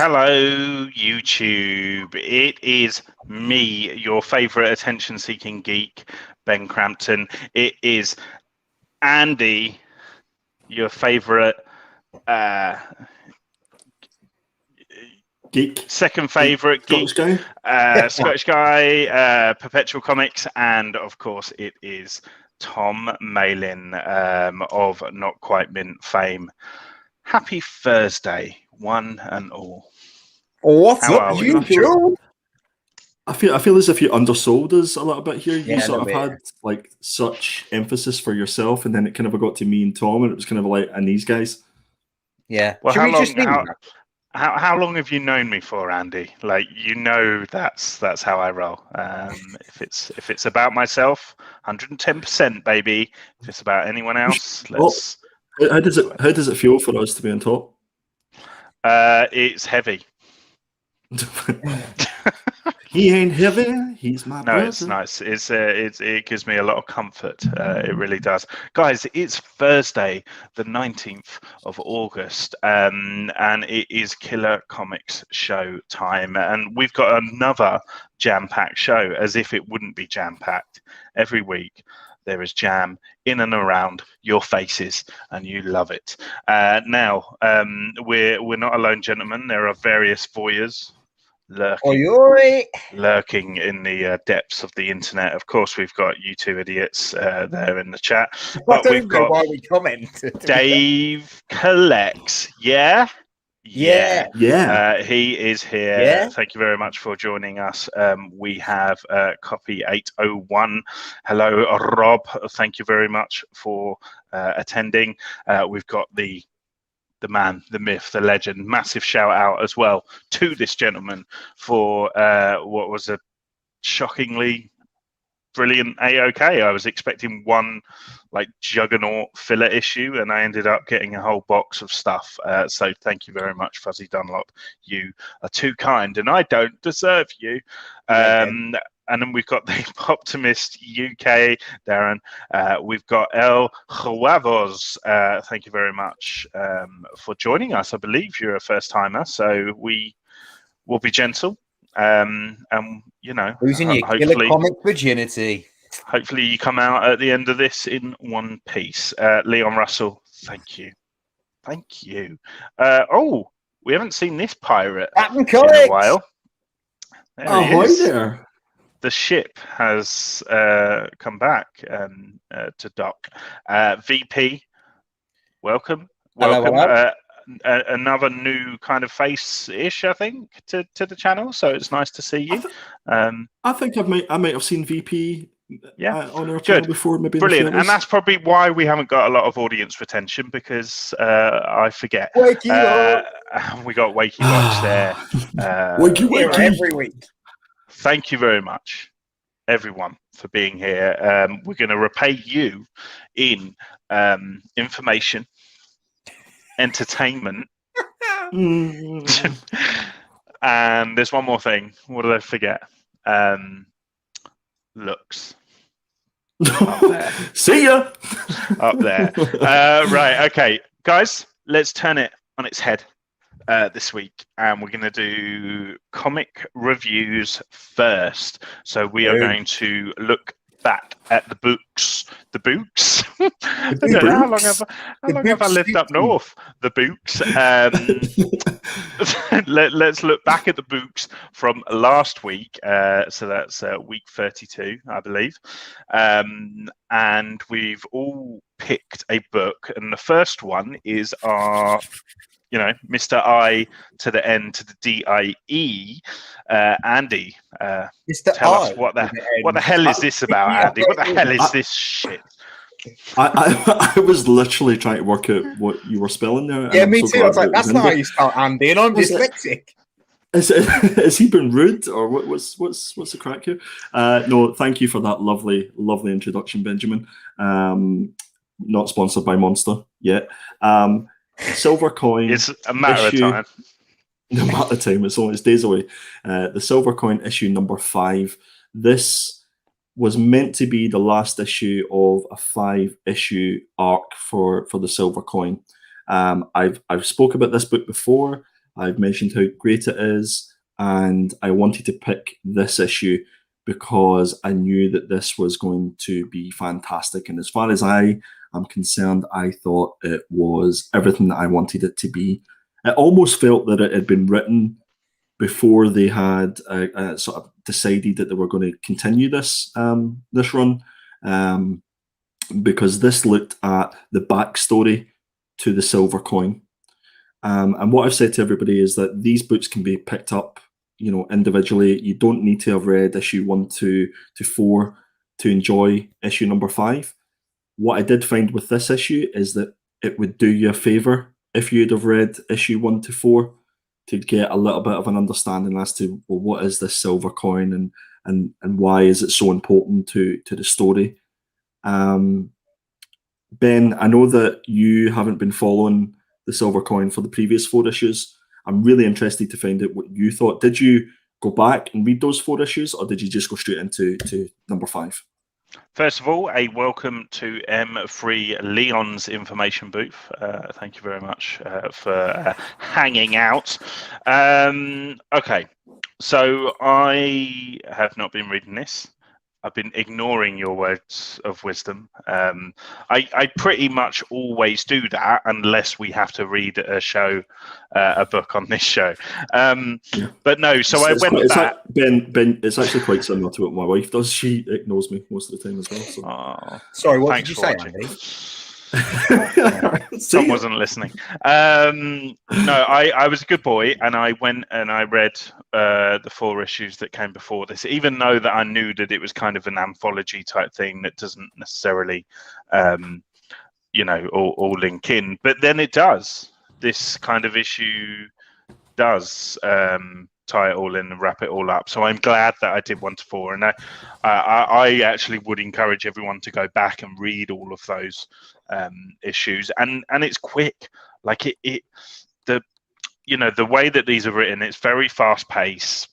Hello, YouTube. It is me, your favorite attention-seeking geek, Ben Crampton. It is Andy, your favorite geek, second favorite geek, Scottish guy, Perpetual Comics, and of course it is Tom Malin of Not Quite Mint fame. Happy Thursday, one and all. What's up, you? I feel as if you undersold us a little bit here. You sort of bit. had like such emphasis for yourself, and then it kind of got to me and Tom, and it was kind of like, and these guys. Yeah. Well, how long have you known me for, Andy? Like, you know, that's how I roll. If it's about myself, 110%, baby. If it's about anyone else, let's. How does it feel for us to be on top? It's heavy. He ain't heavy. He's my brother. No, it's nice. It gives me a lot of comfort. It really does, guys. It's Thursday, the 19th of August, and it is Killer Comics show time, and we've got another jam-packed show. As if it wouldn't be jam-packed. Every week there is jam in and around your faces, and you love it. Now, we're not alone, gentlemen. There are various voyeurs lurking in the depths of the internet. Of course, we've got you two idiots there in the chat. But we've got why we comment. Dave Collects. Yeah. He is here. Yeah. Thank you very much for joining us. We have copy 801. Hello, Rob. Thank you very much for attending. We've got the man, the myth, the legend. Massive shout out as well to this gentleman for what was a shockingly brilliant AOK. I was expecting one like juggernaut filler issue, and I ended up getting a whole box of stuff. So thank you very much, Fuzzy Dunlop. You are too kind, and I don't deserve you. And then we've got the Optimist UK, Darren. We've got El Huevos. Thank you very much for joining us. I believe you're a first timer, so we will be gentle. And you know, losing your killer comic virginity. Hopefully, you come out at the end of this in one piece. Leon Russell, thank you. Oh, we haven't seen this pirate in a while. Ahoy there. The ship has come back to dock. VP, welcome. Hello. Another new kind of face-ish, I think, to the channel. So it's nice to see you. I think I might have seen VP on our channel before. Maybe brilliant, and that's probably why we haven't got a lot of audience retention, because I forget. Wakey we got Wakey Watch there. Wakey every week. Thank you very much, everyone, for being here. We're going to repay you in information, entertainment, and there's one more thing. What did I forget? Looks. Up there. See ya. Up there. Right. Okay, guys. Let's turn it on its head. This week, and we're going to do comic reviews first. So we are going to look back at the books. The books? I don't know, how long have I lived up north? The books. Let's look back at the books from last week. So that's week 32, I believe. And we've all picked a book, and the first one is our Mr. I to the N to the D-I-E, Andy. Tell us what the hell is this about, Andy? What the hell is this shit? I was literally trying to work out what you were spelling there. Yeah, me too. I was like, that's not how you spell Andy, and I'm dyslexic. Has he been rude, or what's the crack here? No, thank you for that lovely introduction, Benjamin. Not sponsored by Monster yet. Silver Coin. It's a matter of time. No matter of time. It's days away. The Silver Coin issue number 5. This was meant to be the last issue of a 5-issue arc for the Silver Coin. I've spoke about this book before. I've mentioned how great it is, and I wanted to pick this issue because I knew that this was going to be fantastic. And as far as I am concerned, I thought it was everything that I wanted it to be. It almost felt that it had been written before they had sort of decided that they were going to continue this this run, because this looked at the backstory to the silver coin. And what I've said to everybody is that these books can be picked up, individually. You don't need to have read issue 1 to 4 to enjoy issue number 5. What I did find with this issue is that it would do you a favor if you'd have read issue 1 to 4 to get a little bit of an understanding as to, well, what is this silver coin and why is it so important to the story. Ben, I know that you haven't been following the silver coin for the previous 4 issues. I'm really interested to find out what you thought. Did you go back and read those 4 issues, or did you just go straight into number 5? First of all, a welcome to M3 Leon's information booth. Thank you very much for hanging out. Okay, so I have not been reading this. I've been ignoring your words of wisdom. I pretty much always do that unless we have to read a book on this show. But no, so I went back. Ben, it's actually quite similar to what my wife does. She ignores me most of the time as well. So. Oh, sorry, what did you say, Andy? Tom wasn't listening. No, I was a good boy, and I went and I read the 4 issues that came before this, even though that I knew that it was kind of an anthology type thing that doesn't necessarily, all link in. But then it does. This kind of issue does tie it all in and wrap it all up. So I'm glad that I did 1 to 4, and I actually would encourage everyone to go back and read all of those issues. And it's quick. Like the way that these are written, it's very fast paced.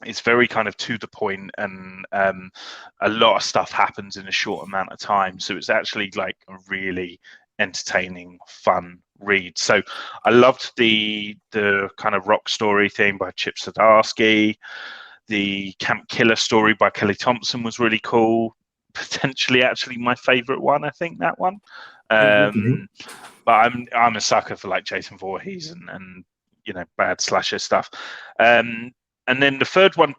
It's very kind of to the point, and a lot of stuff happens in a short amount of time. So it's actually like a really entertaining, fun read. So I loved the kind of rock story thing by Chip Zdarsky. The Camp Killer story by Kelly Thompson was really cool. Potentially actually my favorite one, I think, that one. But I'm a sucker for like Jason Voorhees and bad slasher stuff. And then the third one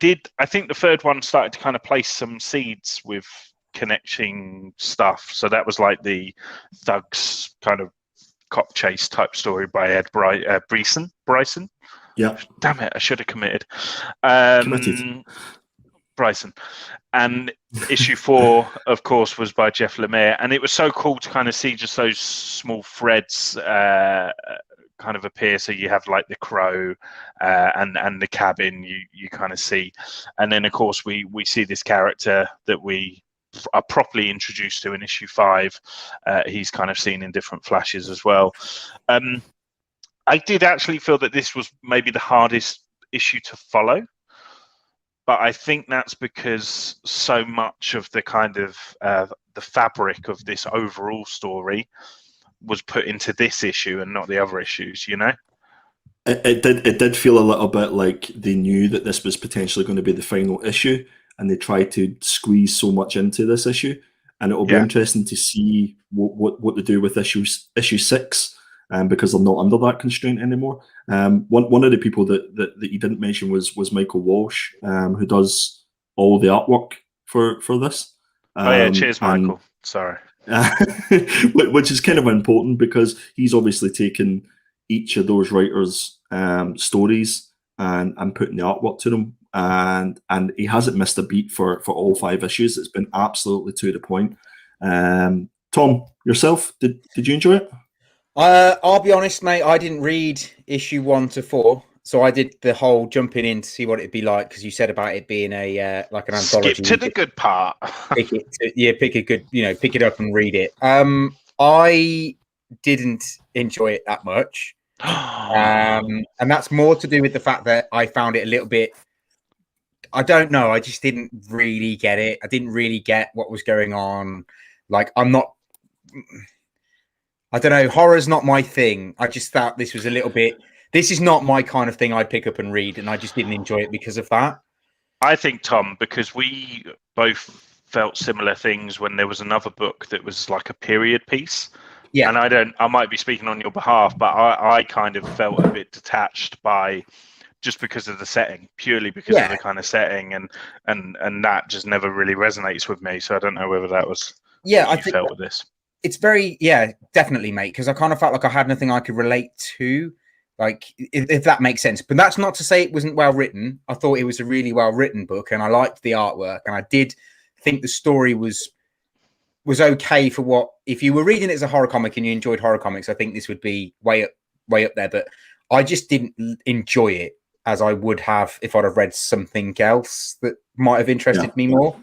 started to kind of place some seeds with connecting stuff. So that was like the Thugs kind of cop chase type story by Ed Bryson. Yeah. Damn it, I should have committed. Committed. Bryson. And issue 4, of course, was by Jeff Lemire, and it was so cool to kind of see just those small threads kind of appear. So you have like the crow and the cabin you kind of see, and then of course we see this character that we are properly introduced to in issue 5. He's kind of seen in different flashes as well. I did actually feel that this was maybe the hardest issue to follow, but I think that's because so much of the kind of the fabric of this overall story was put into this issue and not the other issues, It did feel a little bit like they knew that this was potentially going to be the final issue, and they tried to squeeze so much into this issue. And it will be interesting to see what they do with issue 6, because they're not under that constraint anymore. One of the people that you didn't mention was Michael Walsh, who does all the artwork for this. Cheers, Michael. Sorry. Which is kind of important because he's obviously taken each of those writers' stories and putting the artwork to them, and he hasn't missed a beat for all 5 issues. It's been absolutely to the point. Tom, yourself, did you enjoy it? I'll be honest, mate. I didn't read issue 1 to 4, so I did the whole jumping in to see what it'd be like, because you said about it being a like an anthology. Skip to the good part. pick it up and read it. I didn't enjoy it that much, and that's more to do with the fact that I found it a little bit. I don't know. I just didn't really get it. I didn't really get what was going on. Like, I don't know. Horror's not my thing. I just thought this was a little bit. This is not my kind of thing I'd pick up and read, and I just didn't enjoy it because of that. I think, Tom, because we both felt similar things when there was another book that was like a period piece. Yeah. And I might be speaking on your behalf, but I kind of felt a bit detached by just because of the setting, purely because of the kind of setting, and that just never really resonates with me. So I don't know whether that was I think felt with this. It's very definitely, mate, because I kind of felt like I had nothing I could relate to, like if that makes sense. But that's not to say it wasn't well written. I thought it was a really well written book, and I liked the artwork, and I did think the story was okay for what, if you were reading it as a horror comic and you enjoyed horror comics, I think this would be way up there. But I just didn't enjoy it as I would have if I'd have read something else that might have interested me more.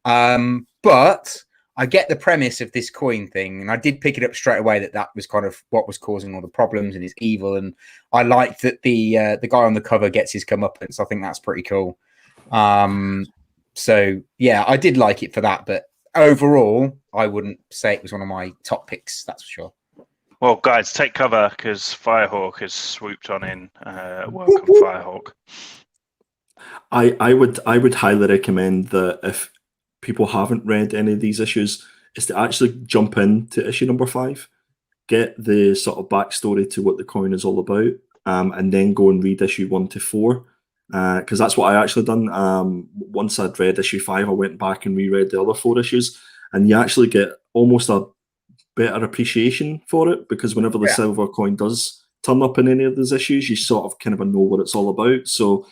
But I get the premise of this coin thing, and I did pick it up straight away that was kind of what was causing all the problems and is evil. And I liked that the guy on the cover gets his comeuppance. I think that's pretty cool. So yeah, I did like it for that, but overall, I wouldn't say it was one of my top picks. That's for sure. Well, guys, take cover because Firehawk has swooped on in. Welcome, Firehawk. I would highly recommend that if people haven't read any of these issues, is to actually jump into issue number 5, get the sort of backstory to what the coin is all about, and then go and read issue 1 to 4. Because that's what I actually done. Once I'd read issue 5, I went back and reread the other 4 issues, and you actually get almost a better appreciation for it, because whenever the silver coin does turn up in any of those issues, you sort of kind of know what it's all about. So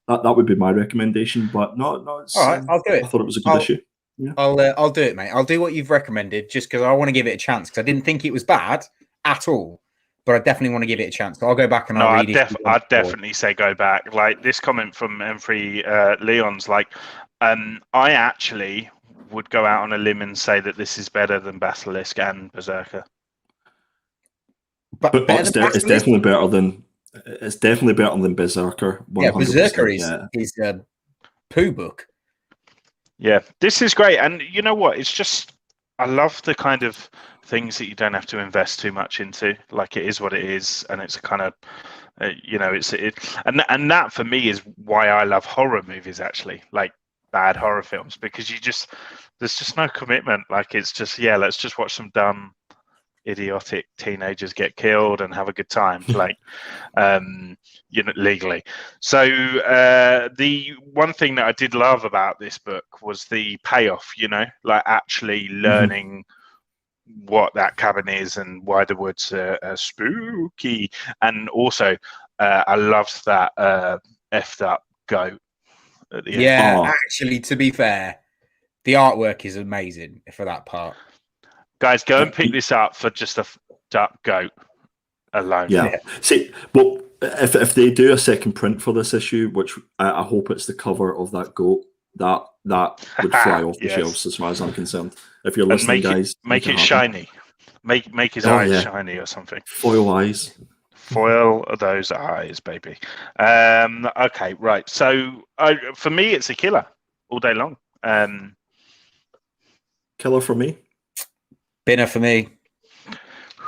that would be my recommendation. But no, it's, all right, I'll do it. I thought it was a good issue. Yeah. I'll do it, mate. I'll do what you've recommended, just because I want to give it a chance, because I didn't think it was bad at all. But I definitely want to give it a chance. So I'll go back and I'll read it. I'd definitely say go back. Like this comment from M3 Leon's like, I actually would go out on a limb and say that this is better than Basilisk and Berserker. But it's definitely better than Berserker. 100%. Yeah, Berserker is a poo book. Yeah, this is great, and you know what? It's just I love the kind of things that you don't have to invest too much into. Like it is what it is, and it's a kind of, and that for me is why I love horror movies. Actually, like bad horror films, because there's just no commitment. Like it's just let's just watch some dumb, idiotic teenagers get killed and have a good time, like legally. So the one thing that I did love about this book was the payoff, like actually learning what that cabin is and why the woods are spooky. And also I loved that effed up goat at the end. Actually, to be fair, the artwork is amazing for that part. Guys, go and pick this up for just a duck goat alone. Yeah. See, well, if they do a second print for this issue, which I hope it's the cover of that goat, that would fly off the shelves as far as I'm concerned. If you're listening, guys, make it shiny. Make his eyes shiny or something. Foil eyes. Foil those eyes, baby. Okay, right. So for me, it's a killer all day long. Killer for me. Binner for me.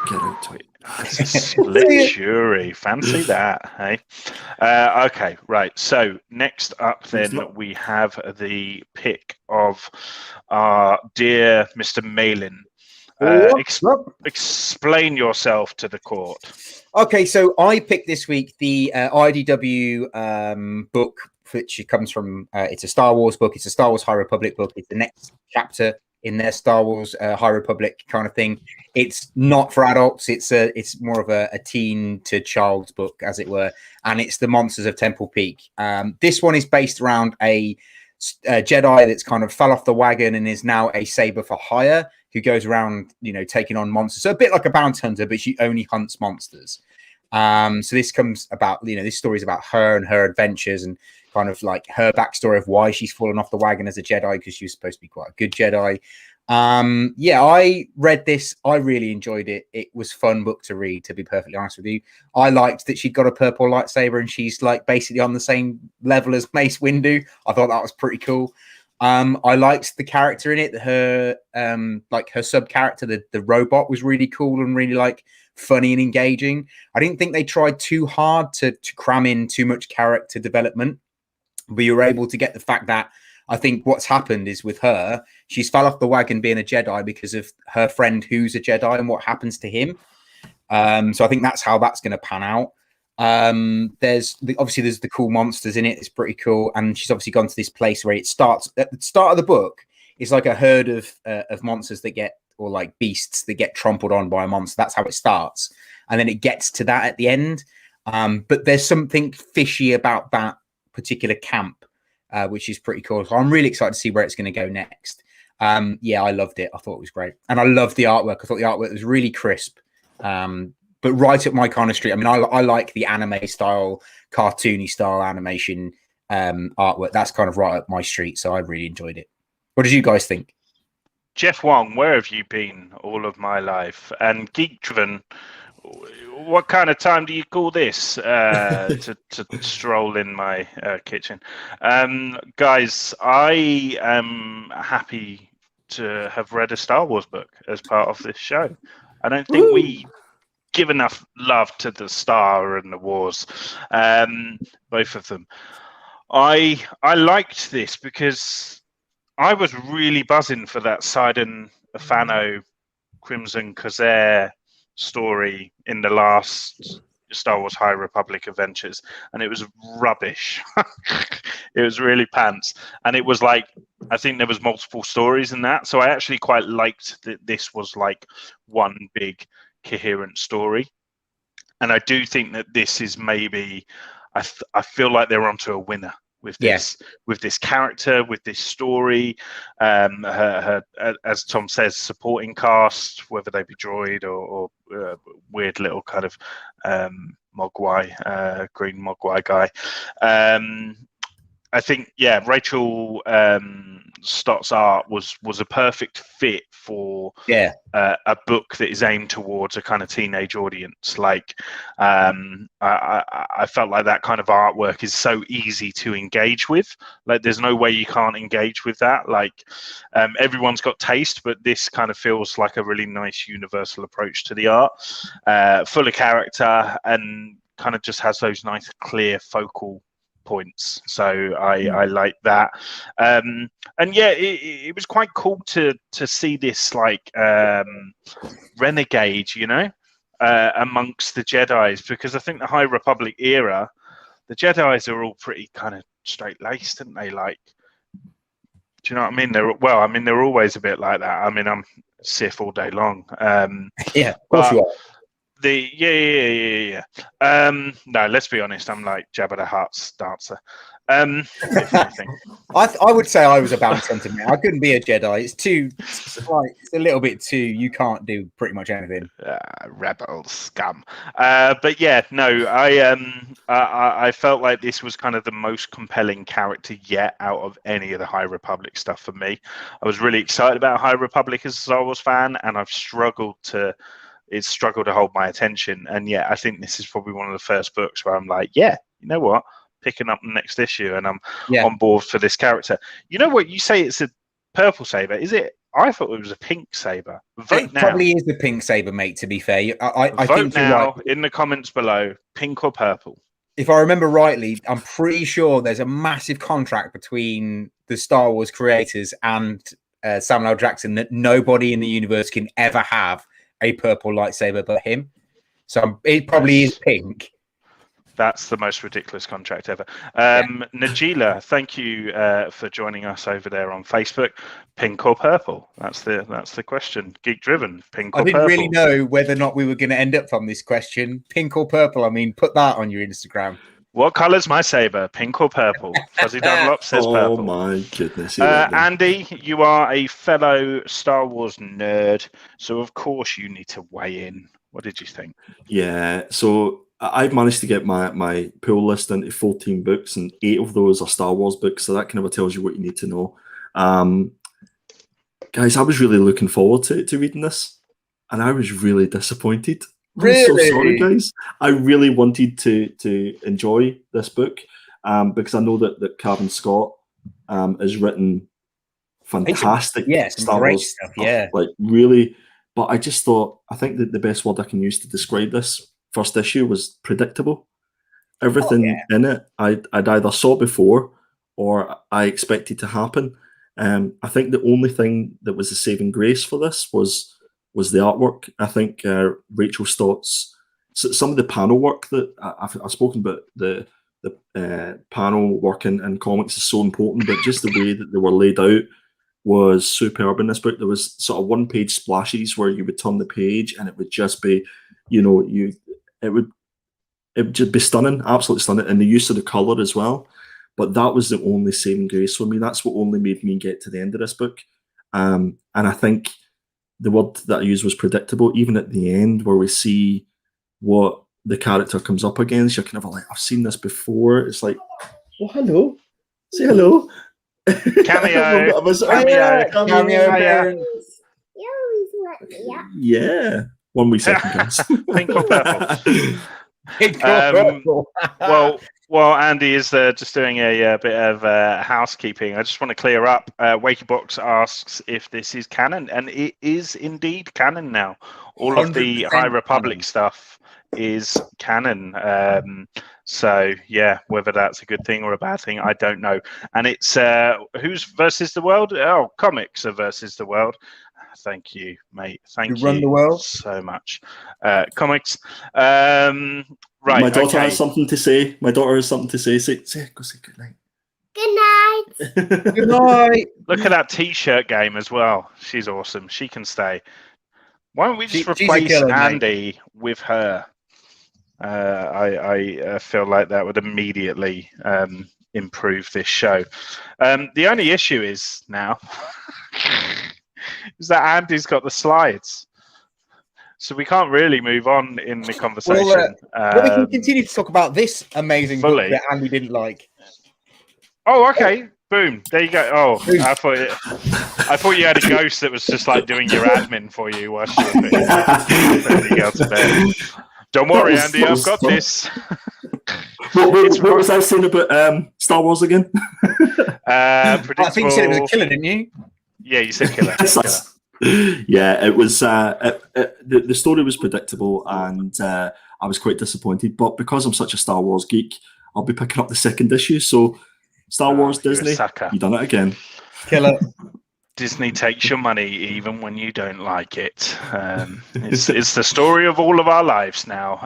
Get out to it. Split Fury. Fancy that, hey? Okay, right. So next up then we have the pick of our dear Mr. Malin. Explain yourself to the court. Okay, so I picked this week the IDW book, which comes from, it's a Star Wars book. It's a Star Wars High Republic book. It's the next chapter in their Star Wars High Republic kind of thing. It's not for adults. It's more of a teen to child's book, as it were. And it's the Monsters of Temple Peak. This one is based around a Jedi that's kind of fell off the wagon and is now a saber for hire, who goes around, taking on monsters. So a bit like a bounty hunter, but she only hunts monsters. So this comes about, this story is about her and her adventures and kind of like her backstory of why she's fallen off the wagon as a Jedi, because she was supposed to be quite a good Jedi. I read this. I really enjoyed it. It was a fun book to read, to be perfectly honest with you. I liked that she'd got a purple lightsaber and she's like basically on the same level as Mace Windu. I thought that was pretty cool. I liked the character in it. Her her sub character, the robot, was really cool and really like funny and engaging. I didn't think they tried too hard to cram in too much character development, but you were able to get the fact that I think what's happened is with her, she's fell off the wagon being a Jedi because of her friend who's a Jedi and what happens to him. So I think that's how that's going to pan out. There's the cool monsters in it. It's pretty cool. And she's obviously gone to this place where it starts at the start of the book. It's like a herd of monsters that get, or like beasts that get trampled on by a monster. That's how it starts. And then it gets to that at the end. But there's something fishy about that particular camp, which is pretty cool. So I'm really excited to see where it's going to go next. Yeah, I loved it. I thought it was great. And I loved the artwork. I thought the artwork was really crisp. But right up my kind of street. I mean, I like the anime style, cartoony style animation artwork. That's kind of right up my street. So I really enjoyed it. What did you guys think? Jeff Wong, where have you been all of my life? And Geek Driven, what kind of time do you call this to stroll in my kitchen? Guys, I am happy to have read a Star Wars book as part of this show. I don't think we give enough love to the Star and the Wars, both of them. I liked this because I was really buzzing for that Sidon Afano Crimson Corsair story in the last Star Wars High Republic Adventures, and it was rubbish. It was really pants, and it was like, I think there was multiple stories in that, so I actually quite liked that this was like one big coherent story. And I do think that this is maybe, I feel like they're onto a winner with this, with this character, with this story. Her, as Tom says, supporting cast, whether they be droid or weird little kind of Mogwai, green Mogwai guy. I think, Rachel Stott's art was a perfect fit for a book that is aimed towards a kind of teenage audience. Like, I felt like that kind of artwork is so easy to engage with. Like, there's no way you can't engage with that. Like, everyone's got taste, but this kind of feels like a really nice universal approach to the art, full of character, and kind of just has those nice, clear, focal points. So I like that. And yeah, it was quite cool to see this like renegade, you know, amongst the Jedis, because I think the High Republic era, the Jedis are all pretty kind of straight-laced, aren't they? Like, do you know what I mean? They're always a bit like that. I mean, I'm Sith all day long. Yeah, of course you are. No, let's be honest. I'm like Jabba the Hutt's dancer. If anything. I would say I was a bounty hunter. I couldn't be a Jedi. It's a little bit too. You can't do pretty much anything. Rebel scum. But yeah, no. I felt like this was kind of the most compelling character yet out of any of the High Republic stuff for me. I was really excited about High Republic as a Star Wars fan, and I've struggled to hold my attention. And yeah, I think this is probably one of the first books where I'm like, yeah, you know what, picking up the next issue, and I'm on board for this character. You know what, you say it's a purple saber, is it? I thought it was a pink saber. Vote now. Probably is the pink saber, mate, to be fair. I vote think now right. In the comments below, pink or purple. If I remember rightly, I'm pretty sure there's a massive contract between the Star Wars creators and Samuel L. Jackson that nobody in the universe can ever have a purple lightsaber but him. So it probably is pink. That's the most ridiculous contract ever. Najila, thank you for joining us over there on Facebook. Pink or purple? That's the question. Geek Driven, pink or purple? I didn't really know whether or not we were going to end up on this question. Pink or purple? I mean, put that on your Instagram. What colour's my saber? Pink or purple? Fuzzy Dunlop says purple. Oh my goodness. Andy, you are a fellow Star Wars nerd, so of course you need to weigh in. What did you think? Yeah, so I've managed to get my pull list into 14 books, and 8 of those are Star Wars books, so that kind of tells you what you need to know. Guys, I was really looking forward to reading this, and I was really disappointed. Really? I'm so sorry, guys. I really wanted to enjoy this book because I know that Cavan Scott has written fantastic Star Wars stuff. Yeah, like really But I just thought, I think that the best word I can use to describe this first issue was predictable. Everything in it, I'd either saw before or I expected to happen. I think the only thing that was a saving grace for this was the artwork. I think Rachel Stott's, some of the panel work that I've spoken about, the panel work in comics is so important, but just the way that they were laid out was superb in this book. There was sort of one-page splashes where you would turn the page and it would just be, it would just be stunning, absolutely stunning, and the use of the colour as well. But that was the only saving grace for me. That's what only made me get to the end of this book. And I think the word that I used was predictable. Even at the end, where we see what the character comes up against, you're kind of like, I've seen this before. It's like, oh, hello, say hello. Cameo. Cameo. Yeah. 1 wee second, guys. Pink or purple? Well, Andy is just doing a bit of housekeeping. I just want to clear up. Wakeybox asks if this is canon, and it is indeed canon now. All of the High Republic canon stuff is canon. So yeah, whether that's a good thing or a bad thing, I don't know. And it's who's versus the world? Oh, comics are versus the world. Thank you, mate. Thank you run the world so much. Comics. Right. My daughter has something to say. Go say good night. Good night. Good night. Look at that T-shirt game as well. She's awesome. She can stay. Why don't we just replace killer, Andy with her? I feel like that would immediately improve this show. The only issue is now is that Andy's got the slides, so we can't really move on in the conversation. Well, we can continue to talk about this amazing book that Andy didn't like. Oh, okay. Boom. There you go. Oh, I thought you had a ghost that was just like doing your admin for you whilst you were putting everything else to bed. Don't worry, Andy. I've got this. What was I saying about Star Wars again? I think you said it was a killer, didn't you? Yeah, you said killer. Yeah, it was. The story was predictable, and I was quite disappointed. But because I'm such a Star Wars geek, I'll be picking up the second issue. So, Star Wars, Disney, you done it again. Killer. Disney takes your money even when you don't like it. It's the story of all of our lives now,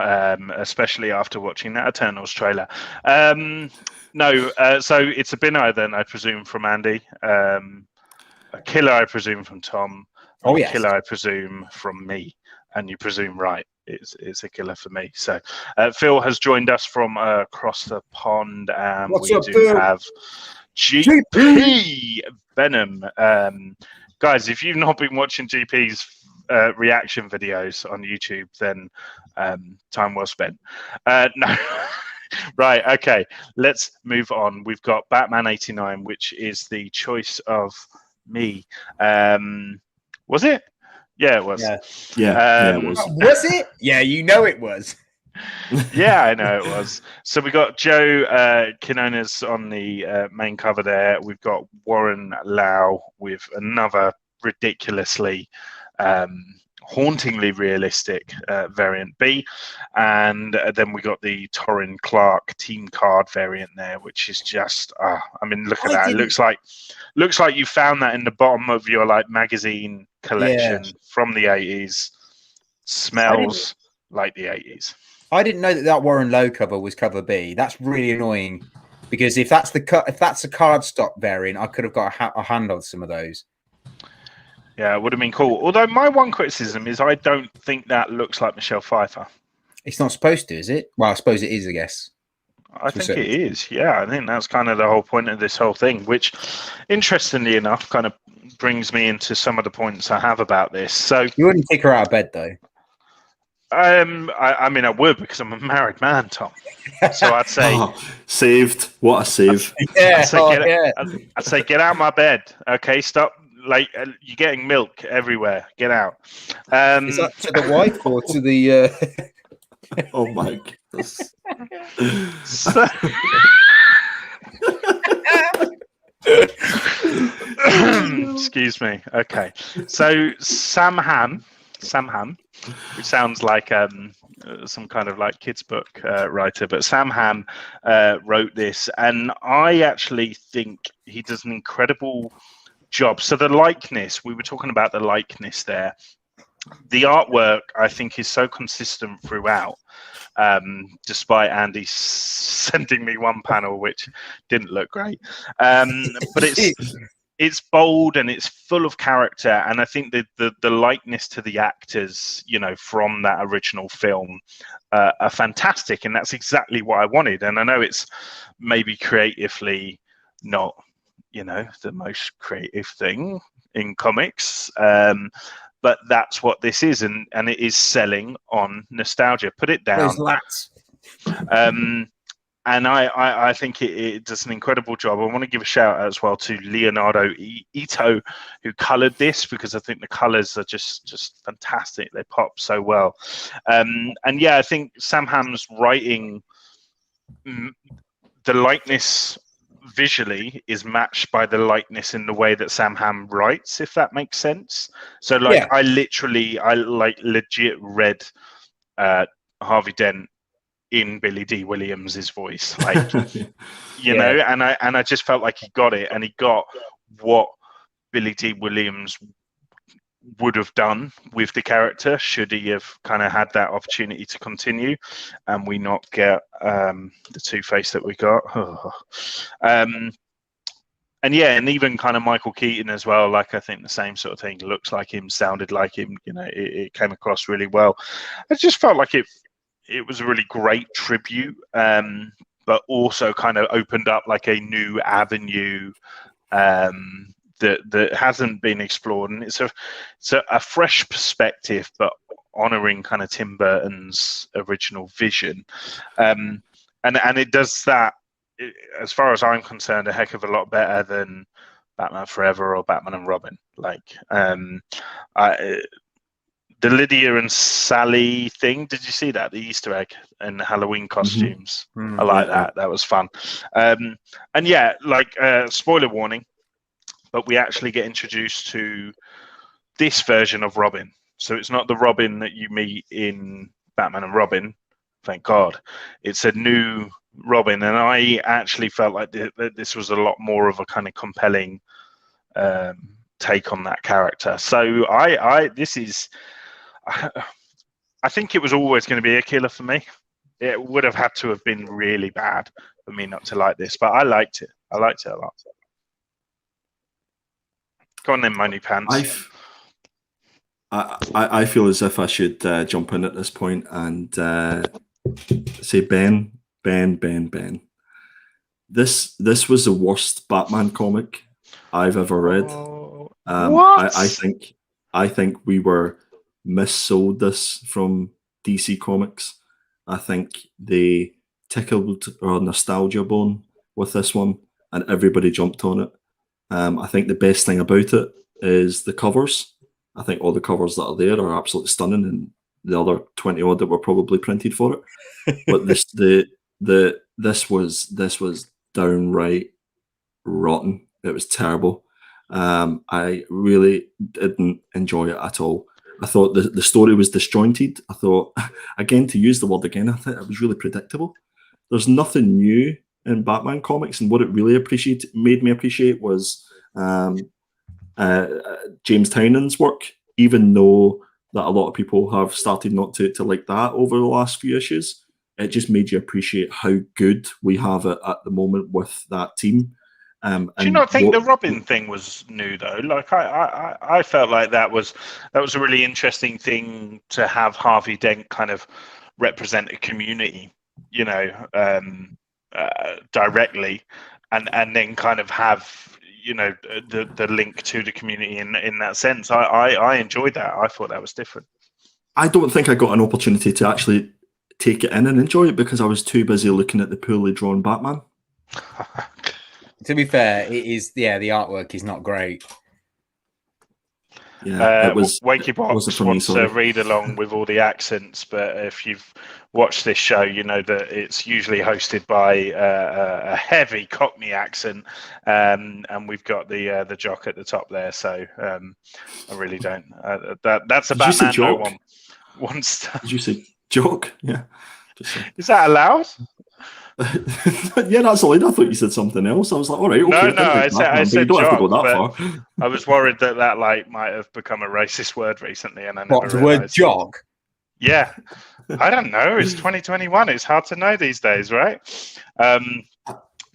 especially after watching that Eternals trailer. So it's a binner then, I presume, from Andy. A killer, I presume, from Tom. Oh, yes. A killer, I presume, from me. And you presume right. It's a killer for me. So Phil has joined us from across the pond. What's we up, do Phil? have GP Venom. Guys, if you've not been watching GP's reaction videos on YouTube, then time well spent. No. Right, okay, let's move on. We've got Batman 89, which is the choice of me. Was it? Yeah, it was. Yeah, it was. Was it? Yeah, you know it was. Yeah, I know it was. So we got Joe Quinones on the main cover there. We've got Warren Lau with another ridiculously hauntingly realistic variant B, and then we got the Torrin Clark team card variant there, which is just I mean, look at that. It looks like you found that in the bottom of your like magazine collection from the 80s. Smells like the 80s. I didn't know that Warren Lowe cover was cover B. That's really annoying, because if that's a cardstock variant, I could have got a hand on some of those. Yeah, it would have been cool. Although my one criticism is I don't think that looks like Michelle Pfeiffer. It's not supposed to, is it? Well, I suppose it is, I guess. I think it is. Yeah, I think that's kind of the whole point of this whole thing, which, interestingly enough, kind of brings me into some of the points I have about this. So you wouldn't kick her out of bed, though. I mean, I would, because I'm a married man, Tom. So I'd say, saved. What a save! I'd say, get out of my bed. Okay, stop. Like you're getting milk everywhere. Get out. Is that to the wife or to the? Oh my goodness. Excuse me. Okay. So Sam Sam Hamm, which sounds like some kind of like kids book writer, but Sam Hamm wrote this, and I actually think he does an incredible job. So the likeness, we were talking about the likeness there. The artwork, I think, is so consistent throughout, despite Andy sending me one panel which didn't look great. But it's bold and it's full of character, and I think the likeness to the actors, you know, from that original film are fantastic, and that's exactly what I wanted. And I know it's maybe creatively not, you know, the most creative thing in comics, but that's what this is, and it is selling on nostalgia. Put it down. Those lats. And I think it does an incredible job. I want to give a shout out as well to Leonardo Ito, who coloured this, because I think the colours are just fantastic. They pop so well. And yeah, I think Sam Hamm's writing, the likeness visually is matched by the likeness in the way that Sam Hamm writes, if that makes sense. So like, yeah. I legit read Harvey Dent in Billy D. Williams's voice, like, you know, and I just felt like he got it, and he got what Billy D. Williams would have done with the character should he have kind of had that opportunity to continue, and we not get the Two-Face that we got. And yeah, and even kind of Michael Keaton as well. Like, I think the same sort of thing. Looks like him, sounded like him. You know, it came across really well. I just felt like it was a really great tribute, but also kind of opened up like a new avenue that hasn't been explored, and it's a fresh perspective, but honouring kind of Tim Burton's original vision, and it does that, as far as I'm concerned, a heck of a lot better than Batman Forever or Batman and Robin. Like, the Lydia and Sally thing, did you see that? The Easter egg and Halloween costumes. I like that. That was fun. And yeah, like, spoiler warning, but we actually get introduced to this version of Robin. So it's not the Robin that you meet in Batman and Robin, thank God. It's a new Robin, and I actually felt like this was a lot more of a kind of compelling take on that character. So I think it was always going to be a killer for me. It would have had to have been really bad for me not to like this, but I liked it. I liked it a lot. Go on then, Money Pants. I feel as if I should jump in at this point and say Ben. This was the worst Batman comic I've ever read. What? I think we were missold this from DC Comics. I think they tickled our nostalgia bone with this one, and everybody jumped on it. I think the best thing about it is the covers. I think all the covers that are there are absolutely stunning, and the other 20 odd that were probably printed for it. But this was downright rotten. It was terrible. I really didn't enjoy it at all. I thought the story was disjointed. I thought, again, to use the word again, I thought it was really predictable. There's nothing new in Batman comics, and what it really made me appreciate was James Tynion's work, even though that a lot of people have started not to like that over the last few issues. It just made you appreciate how good we have it at the moment with that team. Do you not think the Robin thing was new though? Like, I felt like that was a really interesting thing to have Harvey Dent kind of represent a community, you know, directly, and then kind of have, you know, the link to the community in that sense. I enjoyed that. I thought that was different. I don't think I got an opportunity to actually take it in and enjoy it because I was too busy looking at the poorly drawn Batman. To be fair, it is, the artwork is not great. Yeah, it was. Wakey It wasn't Box for me, wants to sorry. read along with all the accents, but if you've watched this show, you know that it's usually hosted by a heavy Cockney accent, and we've got the jock at the top there. So I really don't. That's a Did you say Batman no jock? one wants to. Did you say jock? Yeah. Just Is that allowed? yeah, that's all. I thought you said something else. I was like, all right, okay. No, I Batman, but said you don't have to go jock, that but far. I was worried that like might have become a racist word recently, and I never What, the word realised. jog? Yeah, I don't know. It's 2021. It's hard to know these days, right?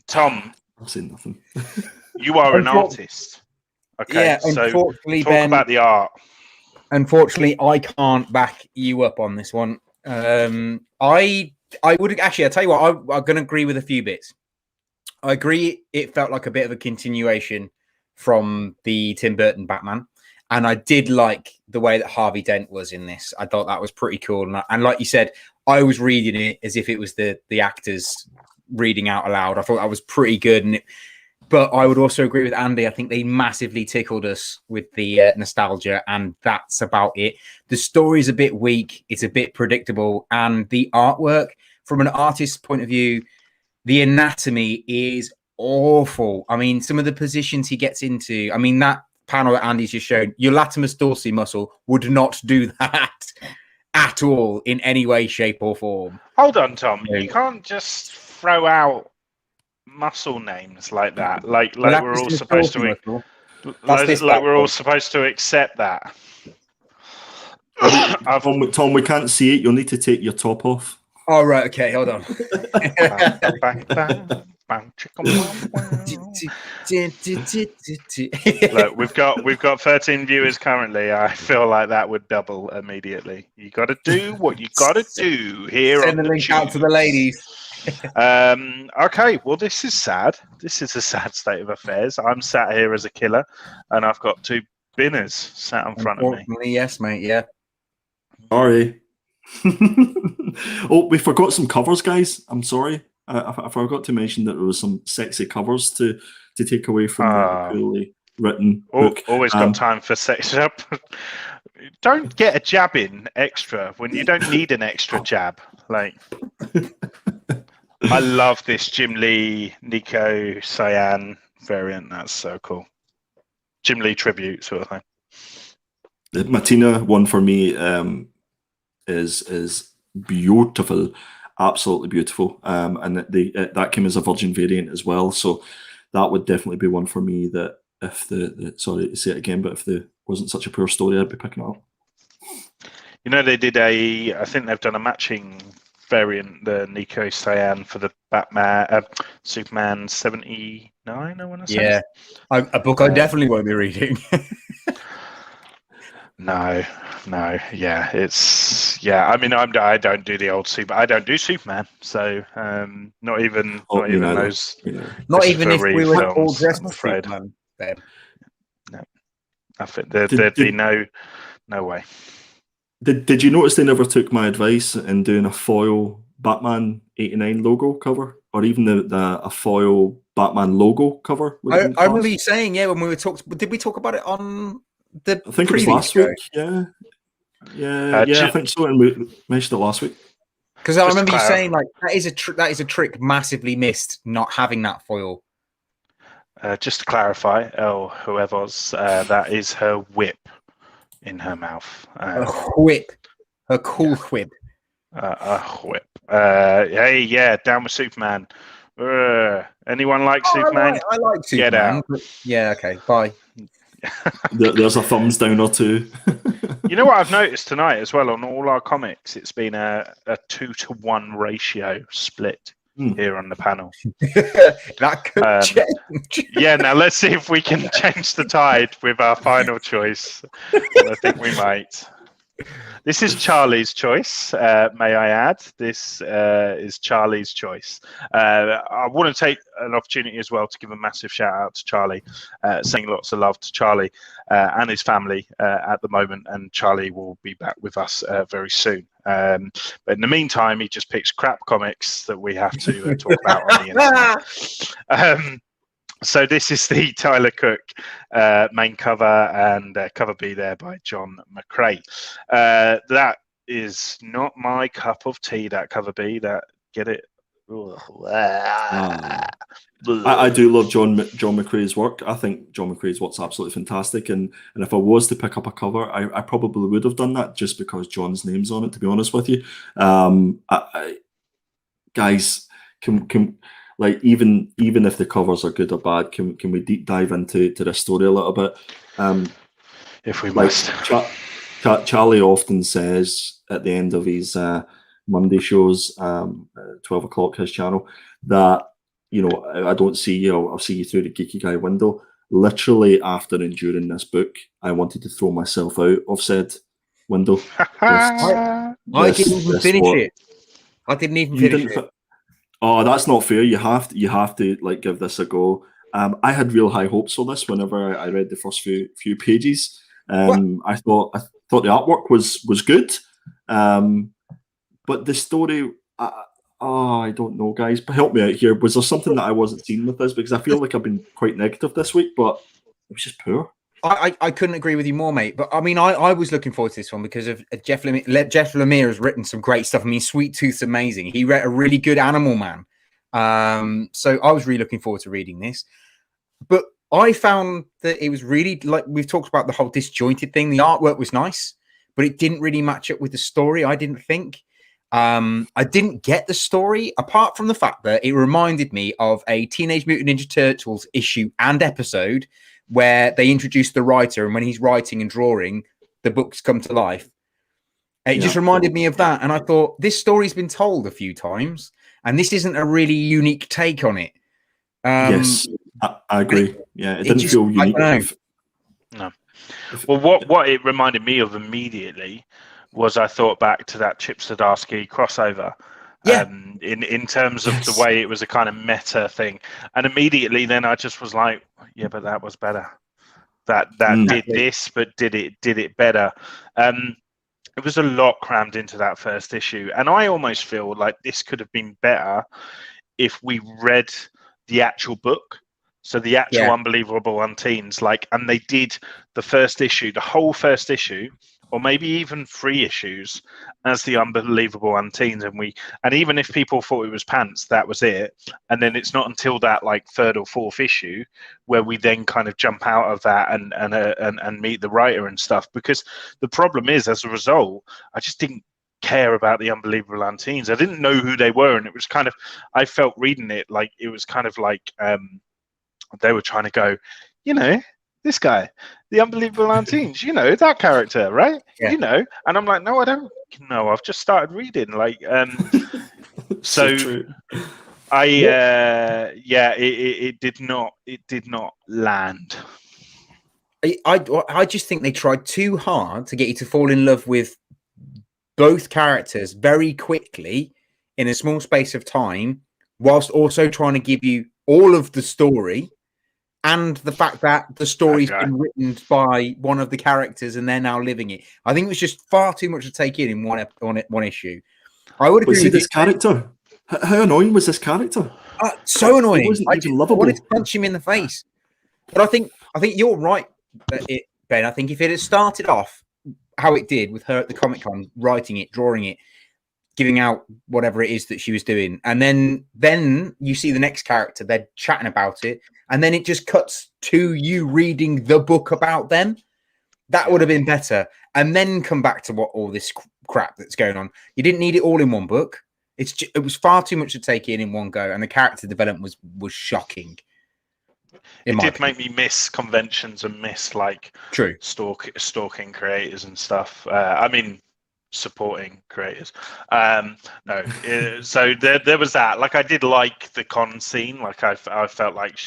Tom, I've seen nothing. you are an artist. Okay, Yeah, so unfortunately, talk Ben, about the art. unfortunately, I can't back you up on this one. I would actually. I tell you what, I'm going to agree with a few bits. I agree. It felt like a bit of a continuation from the Tim Burton Batman, and I did like the way that Harvey Dent was in this. I thought that was pretty cool, and like you said, I was reading it as if it was the actors reading out aloud. I thought that was pretty good, but I would also agree with Andy. I think they massively tickled us with the nostalgia, and that's about it. The story's a bit weak. It's a bit predictable. And the artwork, from an artist's point of view, the anatomy is awful. I mean, some of the positions he gets into, I mean, that panel that Andy's just shown, your latimus dorsi muscle would not do that at all in any way, shape, or form. Hold on, Tom. You can't just throw out muscle names like that. Like we're all supposed to. Like we're all supposed to accept that. Tom, we can't see it. You'll need to take your top off. Oh, right. Okay, hold on. Look, we've got 13 viewers currently. I feel like that would double immediately. You got to do what you got to do here. Send the link out to the ladies. Okay, well, this is sad. This is a sad state of affairs. I'm sat here as a killer, and I've got two binners sat in front of me. Yes, mate. Yeah. Sorry. Oh, we forgot some covers, guys. I'm sorry. I forgot to mention that there was some sexy covers to take away from the poorly written book. Always got time for sex. Don't get a jab in extra when you don't need an extra jab. Like, I love this Jim Lee, Nico Cyan variant. That's so cool. Jim Lee tribute sort of thing. The Matina one for me is beautiful, absolutely beautiful, and that came as a Virgin variant as well. So that would definitely be one for me. That if the sorry to say it again, but if there wasn't such a poor story, I'd be picking it up. You know, they did I think they've done a matching variant, the Nico Cyan for the Batman, Superman 79. I want to say. Yeah, a book I definitely won't be reading. No, yeah, it's I mean, I don't do the old I don't do Superman, so not even those. Not even if we were all dressed as Superman. No, I think there'd be no way. Did you notice they never took my advice in doing a foil Batman 89 logo cover, or even a foil Batman logo cover? I remember you saying, when we were did we talk about it on the I think it was last week. Yeah, I think so. And we mentioned it last week. Because I remember you saying like that is a trick massively missed not having that foil. Just to clarify, whoever's that is her whip in her mouth. A whip, a cool whip. A whip. Hey, yeah, down with Superman. Anyone like Superman? I like Superman. Get out. Yeah, okay, bye. There's a thumbs down or two. You know what I've noticed tonight as well on all our comics? It's been a 2-to-1 ratio split here on the panel. That could change. Yeah, now let's see if we can change the tide with our final choice. I think we might. This is Charlie's choice, may I add. This is Charlie's choice. I want to take an opportunity as well to give a massive shout out to Charlie, saying lots of love to Charlie and his family at the moment, and Charlie will be back with us very soon. But in the meantime, he just picks crap comics that we have to talk about on the internet. So this is the Tyler Cook main cover, and cover B there by John McCrae. That is not my cup of tea, that cover B. That, get it? I do love John McCrae's work. I think John McCrae's work's absolutely fantastic. And if I was to pick up a cover, I probably would have done that just because John's name's on it, to be honest with you. Guys, can like even if the covers are good or bad, can we deep dive into this story a little bit? If we like must. Charlie often says at the end of his Monday shows, 12 o'clock, his channel, that, you know, I don't see you, I'll see you through the geeky guy window. Literally after enduring this book, I wanted to throw myself out of said window. I didn't even finish it. I didn't even finish it. Oh, that's not fair. You have to like give this a go. I had real high hopes for this whenever I read the first few pages. I thought the artwork was good, but the story, I don't know, guys. But help me out here. Was there something that I wasn't seeing with this? Because I feel like I've been quite negative this week, but it was just poor. I couldn't agree with you more, mate. But I mean, I was looking forward to this one because of Jeff Lemire. Jeff Lemire has written some great stuff. I mean, Sweet Tooth's amazing. He read a really good Animal Man. So I was really looking forward to reading this. But I found that it was really, like we've talked about, the whole disjointed thing. The artwork was nice, but it didn't really match up with the story, I didn't think. I didn't get the story, apart from the fact that it reminded me of a Teenage Mutant Ninja Turtles issue and episode where they introduced the writer, and when he's writing and drawing, the books come to life. It just reminded me of that. And I thought, this story's been told a few times, and this isn't a really unique take on it. Yes, I agree. Yeah, it didn't feel unique. No. Well, what it reminded me of immediately was, I thought back to that Chip Zdarsky crossover. Yeah. In terms of the way it was a kind of meta thing, and immediately then I just was like, yeah, but that was better. That did this, but did it better. It was a lot crammed into that first issue, and I almost feel like this could have been better if we read the actual book. So the actual Unbelievable Unteens, and they did the first issue, the whole first issue, or maybe even 3 issues as the Unbelievable Unteens, and even if people thought it was pants, that was it. And then it's not until that 3rd or 4th issue where we then kind of jump out of that and meet the writer and stuff. Because the problem is, as a result, I just didn't care about the Unbelievable Unteens. I didn't know who they were, and it was kind of, I felt reading it like it was kind of like they were trying to go, you know, this guy, the Unbelievable Unteens, you know, that character, right? Yeah. You know, and I'm like, no, I don't know. I've just started reading, so true. It did not land. I just think they tried too hard to get you to fall in love with both characters very quickly in a small space of time, whilst also trying to give you all of the story. And the fact that the story's been written by one of the characters and they're now living it. I think it was just far too much to take in one issue. I would agree with this character. How annoying was this character? So annoying. It wasn't even lovable. I wanted to punch him in the face. But I think you're right, Ben. I think if it had started off how it did with her at the Comic-Con, writing it, drawing it, giving out whatever it is that she was doing, and then you see the next character, they're chatting about it, and then it just cuts to you reading the book about them. That would have been better. And then come back to what all this crap that's going on. You didn't need it all in one book. It was far too much to take in one go, and the character development was shocking. It did make me miss conventions and miss true stalking creators and stuff. Supporting creators. So there was that. I did like the con scene. I felt like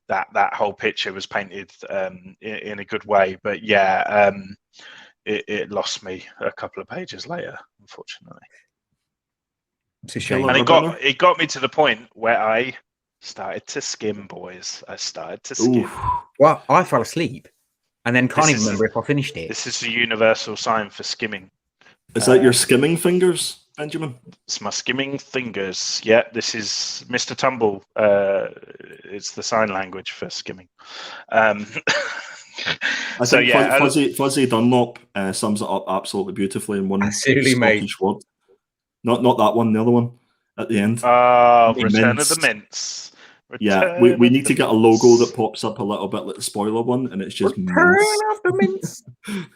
that whole picture was painted in a good way. But it lost me a couple of pages later, unfortunately. It's a shame. And it got me to the point where I started to skim, boys. I started to skim. Well, I fell asleep and then can't even remember if I finished it. This is the universal sign for skimming. Is that your skimming fingers? Benjamin? It's my skimming fingers. Yeah, this is Mr. Tumble. It's the sign language for skimming. I think Fuzzy Dunlop sums it up absolutely beautifully in one Absolutely, Scottish word. Not that one, the other one at the end. Return of the Mints. Yeah, we need to get a logo that pops up a little bit like the spoiler one, and it's just Return mints. of the Mints.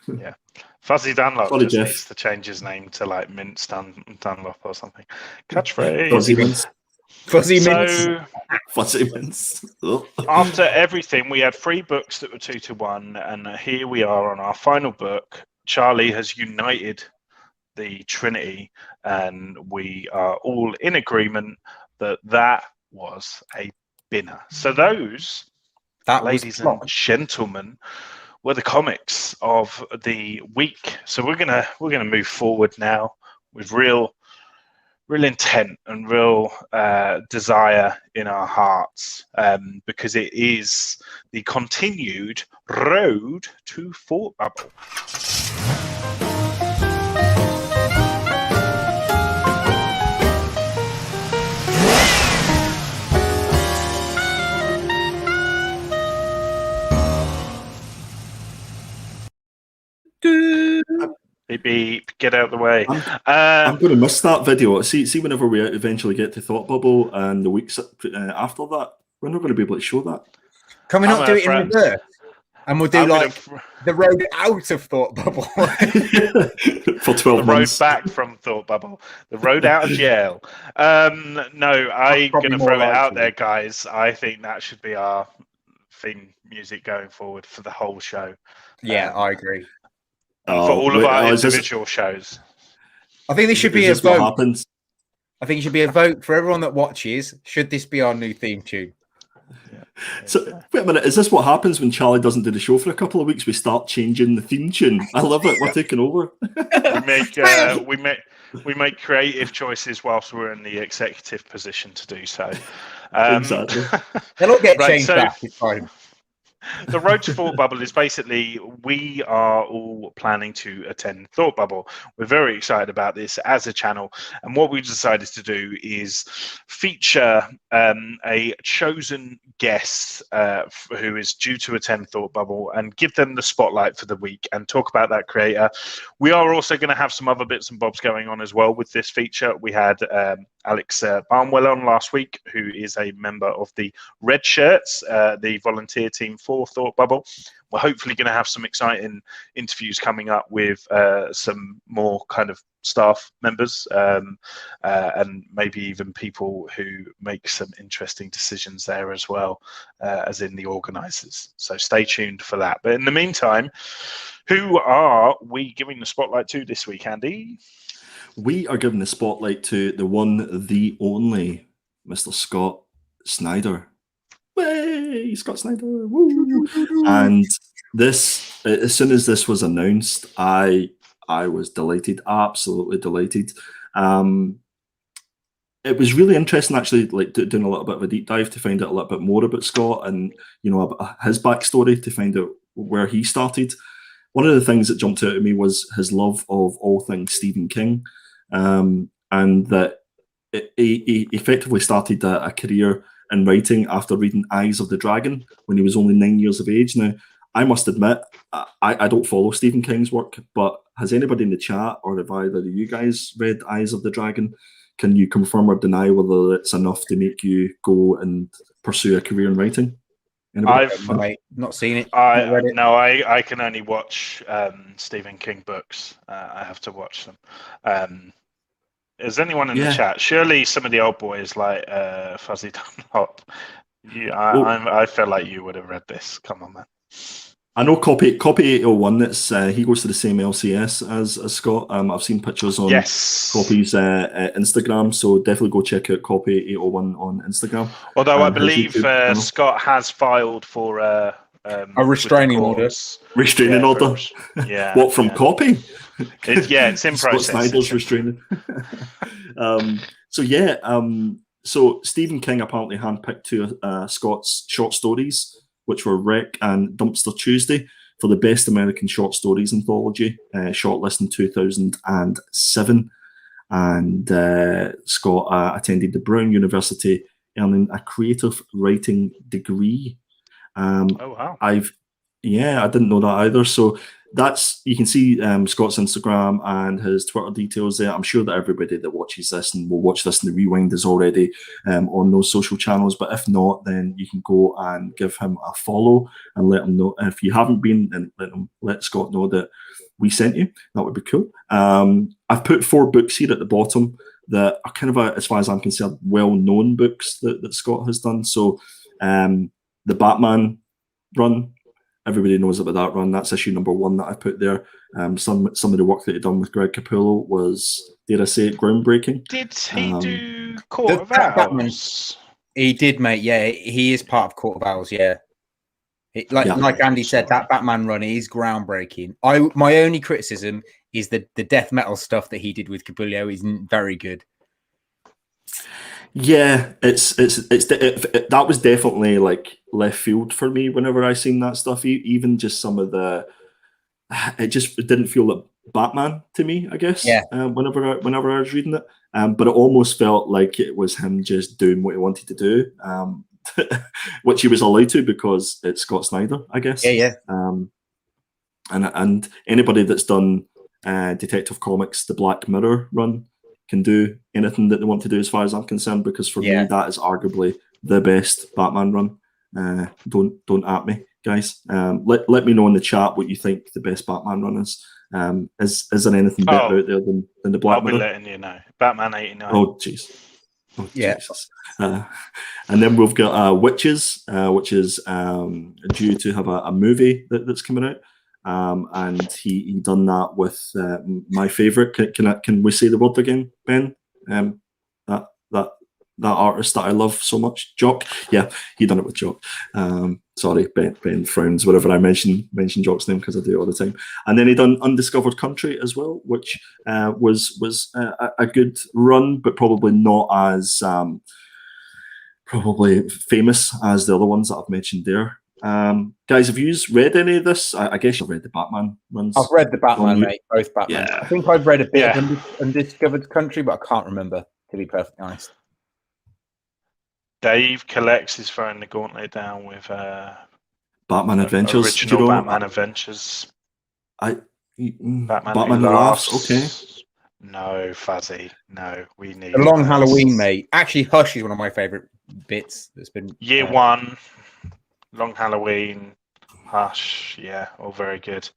Yeah, Fuzzy Dunlop Sorry, just Jeff. needs to change his name to like Mints Dunlop or something. Catchphrase. Fuzzy Mints. Fuzzy Mints. So Fuzzy Mints. after everything, we had 3 books that were 2-1, and here we are on our final book. Charlie has united the Trinity, and we are all in agreement that was a binner. So those, ladies and gentlemen, were the comics of the week. So we're gonna move forward now with real intent and real desire in our hearts, because it is the continued road to Thoughtbubble. Beep, beep, get out of the way. I'm going to miss that video. See, whenever we eventually get to Thoughtbubble and the weeks after that, we're not going to be able to show that. Can we not do it in reverse? And we'll do the road out of Thoughtbubble. For 12 months. The road back from Thoughtbubble. The road out of jail. No, I'm going to throw it out there, guys. I think that should be our theme music going forward for the whole show. Yeah, I agree. For all of our individual shows. I think this should be a vote. I think it should be a vote for everyone that watches. Should this be our new theme tune? Yeah. So, wait a minute. Is this what happens when Charlie doesn't do the show for a couple of weeks? We start changing the theme tune. I love it. We're taking over. We make creative choices whilst we're in the executive position to do so. Exactly. They'll all get changed back. It's fine. The road to Thoughtbubble is basically, we are all planning to attend Thoughtbubble. We're very excited about this as a channel, and what we decided to do is feature a chosen guest who is due to attend Thoughtbubble and give them the spotlight for the week and talk about that creator. We are also going to have some other bits and bobs going on as well with this feature. We had Alex Barnwell on last week, who is a member of the Red Shirts, the volunteer team for Thoughtbubble. We're hopefully going to have some exciting interviews coming up with some more kind of staff members and maybe even people who make some interesting decisions there as well, as in the organisers. So stay tuned for that. But in the meantime, who are we giving the spotlight to this week, Andy? We are giving the spotlight to the one, the only, Mr. Scott Snyder. Way, Scott Snyder. Woo. And this, as soon as this was announced, I was delighted, absolutely delighted. It was really interesting, actually, like doing a little bit of a deep dive to find out a little bit more about Scott and, you know, his backstory, to find out where he started. One of the things that jumped out at me was his love of all things Stephen King, and that he effectively started a career in writing after reading Eyes of the Dragon when he was only 9 years of age. Now, I must admit, I don't follow Stephen King's work, but has anybody in the chat, or have either of you guys read Eyes of the Dragon? Can you confirm or deny whether it's enough to make you go and pursue a career in writing? I've not seen it. I can only watch Stephen King books. I have to watch them. Is anyone in the chat? Surely some of the old boys like Fuzzy Dunlop. I feel like you would have read this. Come on, man. I know Copy 801. That's he goes to the same LCS as Scott. I've seen pictures on Copy's Instagram, so definitely go check out Copy 801 on Instagram. Although I believe Scott has filed for a restraining order. Restraining order. Yeah. What, from Copy? It's in process. Snyder's restraining. So Stephen King apparently handpicked two Scott's short stories, which were Wreck and Dumpster Tuesday, for the Best American Short Stories Anthology, shortlist in 2007. and Scott attended the Brown University, earning a creative writing degree. Oh wow! I didn't know that either. So you can see Scott's Instagram and his Twitter details there. I'm sure that everybody that watches this and will watch this in the rewind is already on those social channels. But if not, then you can go and give him a follow and let him know. If you haven't been, and let Scott know that we sent you. That would be cool. I've put 4 books here at the bottom that are kind of, as far as I'm concerned, well-known books that Scott has done. So the Batman run, everybody knows about that run. That's issue number 1 that I put there. Some of the work that he'd done with Greg Capullo was, dare I say it, groundbreaking. Did he do Court of Owls? He did, mate. Yeah, he is part of Court of Owls. Yeah, like Andy said, that Batman run is groundbreaking. My only criticism is the death metal stuff that he did with Capullo isn't very good. Yeah, that was definitely like left field for me whenever I seen that stuff. Even just some of it didn't feel like Batman to me, I guess. Yeah. Whenever I was reading it, but it almost felt like it was him just doing what he wanted to do, which he was allowed to because it's Scott Snyder, I guess. Yeah. And anybody that's done Detective Comics, the Black Mirror run, can do anything that they want to do as far as I'm concerned, because for me that is arguably the best Batman run. Don't at me, guys. Let me know in the chat what you think the best Batman run is. Is there anything better out there than the Black Mirror? I'll be letting you know. Batman 89. Oh jeez. Oh, yeah. Jesus. And then we've got Witches, which is due to have a movie that's coming out. And he done that with my favourite. Can we say the word again, Ben? That artist that I love so much, Jock. Yeah, he done it with Jock. Sorry, Ben frowns whenever I mention Jock's name because I do it all the time. And then he done Undiscovered Country as well, which was a good run, but probably not as probably famous as the other ones that I've mentioned there. Guys, have you read any of this? I guess you've read the Batman runs. I've read the Batman, mate. Both Batman. Yeah. I think I've read a bit of Undiscovered Country, but I can't remember, to be perfectly honest. Dave collects is throwing the gauntlet down with Batman Adventures. Original Batman Adventures. Batman Laughs. Okay. No, Fuzzy. No, we need A Long Halloween, mate. Actually, Hush is one of my favourite bits. That's been Year 1. Long Halloween, Hush, yeah, all very good.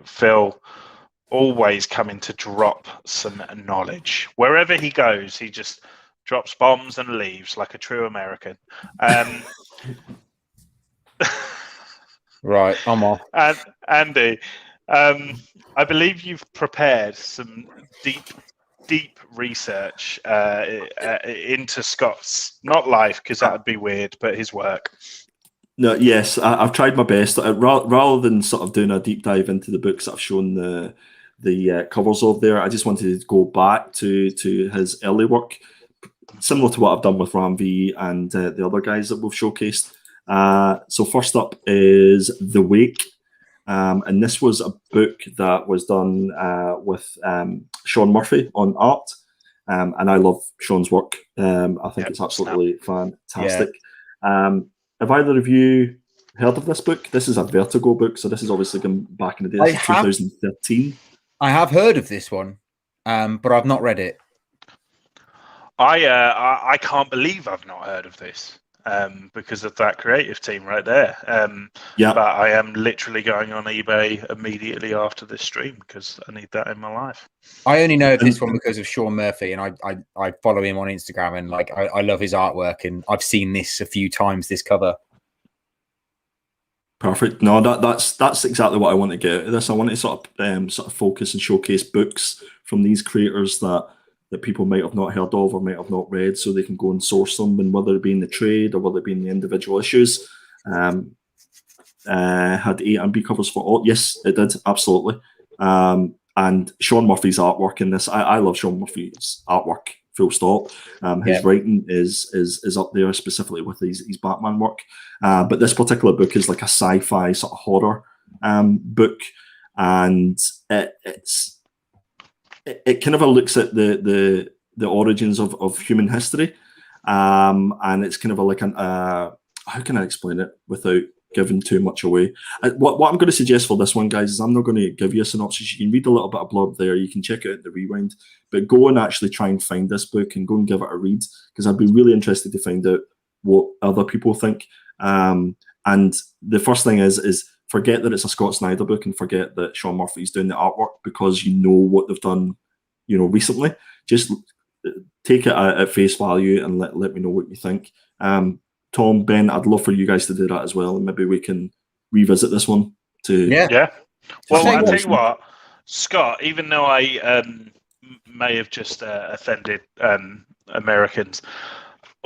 Phil always coming to drop some knowledge. Wherever he goes, he just drops bombs and leaves like a true American. Right, I'm off. And Andy, I believe you've prepared some deep research into Scott's, not life, because that would be weird, but his work. No, yes, I've tried my best. Rather than sort of doing a deep dive into the books that I've shown the covers of there, I just wanted to go back to his early work, similar to what I've done with Ram V and the other guys that we've showcased. So first up is The Wake, and this was a book that was done with Sean Murphy on art, and I love Sean's work. I think it's absolutely fantastic. Yeah. Have either of you heard of this book? This is a Vertigo book, so this is obviously going back in the day. 2013. I have heard of this one, but I've not read it. I can't believe I've not heard of this because of that creative team right there. But I am literally going on eBay immediately after this stream because I need that in my life. I only know of this one because of Sean Murphy, and I follow him on Instagram, and like I love his artwork, and I've seen this a few times. This cover. Perfect. No, that's exactly what I want to get out of this. I want to sort of focus and showcase books from these creators that people might have not heard of or might have not read, so they can go and source them, and whether it be in the trade or whether it be in the individual issues. Had A and B covers for all. Yes, it did, absolutely. And Sean Murphy's artwork in this, I love Sean Murphy's artwork, full stop. His writing is up there, specifically with his Batman work. But this particular book is like a sci-fi sort of horror book, and it's it kind of looks at the origins of human history, and it's kind of like an how can I explain it without giving too much away? What I'm going to suggest for this one, guys, is I'm not going to give you a synopsis. You can read a little bit of blurb there. You can check it out in the rewind, but go and actually try and find this book and go and give it a read, because I'd be really interested to find out what other people think. And the first thing is forget that it's a Scott Snyder book and forget that Sean Murphy's doing the artwork, because you know what they've done, recently. Just take it at face value and let me know what you think. Tom, Ben, I'd love for you guys to do that as well, and maybe we can revisit this one to yeah. Well, I'll tell you what, Scott, even though I may have just offended Americans,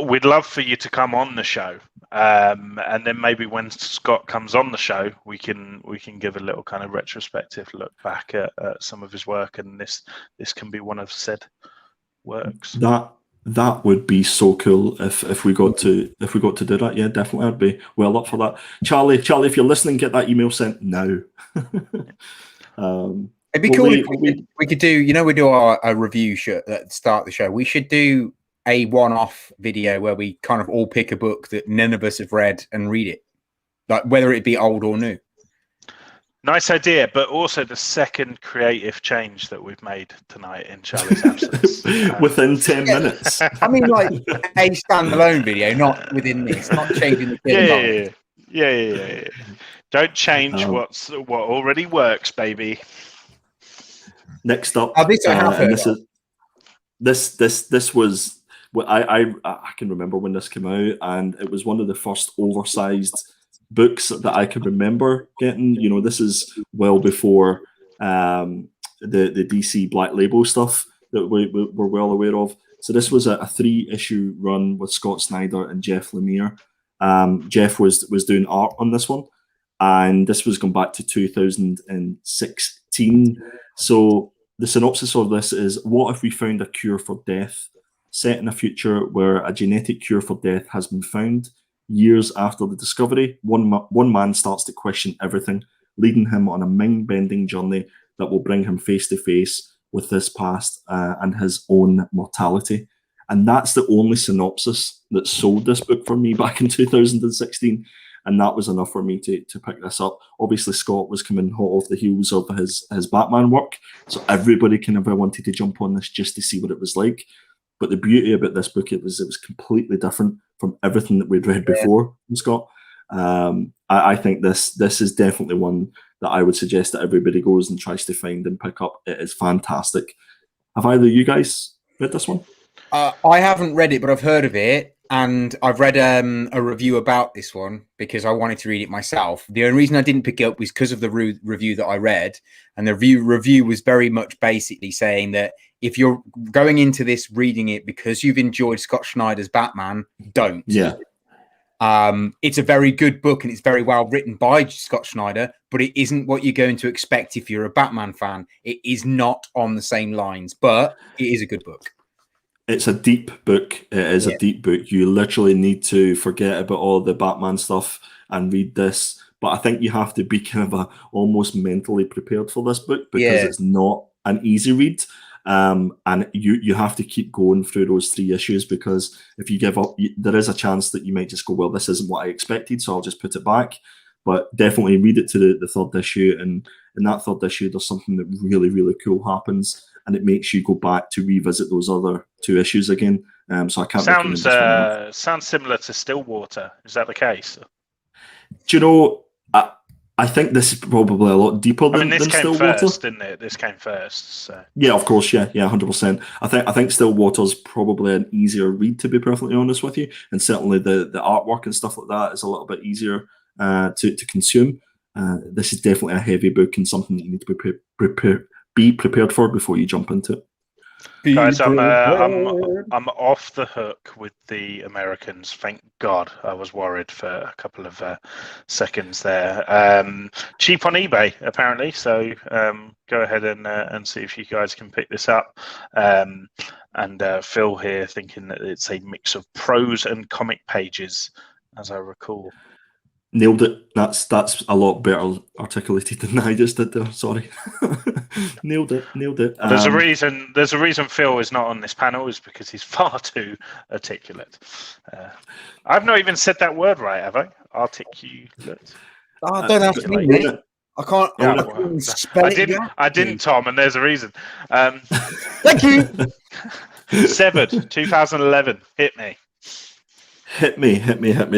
we'd love for you to come on the show, and then maybe when Scott comes on the show, we can give a little kind of retrospective look back at some of his work, and this can be one of said works. That would be so cool if we got to do that. Yeah, definitely, I'd be well up for that. Charlie, if you're listening, get that email sent now. It'd be cool if we could do. We do our review show at the start of the show. We should do a one-off video where we kind of all pick a book that none of us have read and read it, like whether it be old or new. Nice idea, but also the second creative change that we've made tonight in Charlie's absence. Within 10 minutes. I mean, like a standalone video, not within this, not changing the Yeah. Don't change what already works, baby. Next up, this I have heard of. This was what I can remember when this came out, and it was one of the first oversized books that I could remember getting. This is well before the DC Black Label stuff that we're well aware of. So this was a 3-issue run with Scott Snyder and Jeff Lemire. Jeff was doing art on this one, and this was going back to 2016. So the synopsis of this is: what if we found a cure for death, set in a future where a genetic cure for death has been found? Years after the discovery, one man starts to question everything, leading him on a mind-bending journey that will bring him face to face with his past and his own mortality. And that's the only synopsis that sold this book for me back in 2016. And that was enough for me to pick this up. Obviously, Scott was coming hot off the heels of his Batman work, so everybody kind of wanted to jump on this just to see what it was like. But the beauty about this book, it was completely different from everything that we'd read before from Scott. I think this is definitely one that I would suggest that everybody goes and tries to find and pick up. It is fantastic. Have either of you guys read this one? I haven't read it, but I've heard of it, and I've read a review about this one because I wanted to read it myself. The only reason I didn't pick it up was because of the review that I read, and the review was very much basically saying that if you're going into this reading it because you've enjoyed Scott Snyder's Batman, don't. Yeah. It's a very good book and it's very well written by Scott Snyder, but it isn't what you're going to expect if you're a Batman fan. It is not on the same lines, but it is a good book. It's a deep book. It is a deep book. You literally need to forget about all the Batman stuff and read this. But I think you have to be kind of almost mentally prepared for this book, because it's not an easy read. And you have to keep going through those 3 issues, because if you give up, there is a chance that you might just go, well, this isn't what I expected, so I'll just put it back. But definitely read it to the 3rd issue, and in that 3rd issue, there's something that really, really cool happens, and it makes you go back to revisit those other 2 issues again. So I can't. Sounds similar to Stillwater. Is that the case? Do you know? I think this is probably a lot deeper than this came Stillwater. First, didn't it? This came first. So. Yeah, of course. Yeah, 100%. I think Stillwater's probably an easier read, to be perfectly honest with you, and certainly the artwork and stuff like that is a little bit easier to consume. This is definitely a heavy book and something that you need to be prepared for before you jump into it. Guys, I'm off the hook with the Americans. Thank God. I was worried for a couple of seconds there. Cheap on eBay, apparently. So go ahead and see if you guys can pick this up. And Phil here thinking that it's a mix of prose and comic pages, as I recall. Nailed it. That's a lot better articulated than I just did there. Sorry. Nailed it. Well, there's a reason. There's a reason Phil is not on this panel, is because he's far too articulate. I've not even said that word right, have I? Articulate. Oh, don't ask me, mate. I can't. Yeah, spell I didn't, Tom, and there's a reason. Thank you. Severed, 2011. Hit me. Hit me.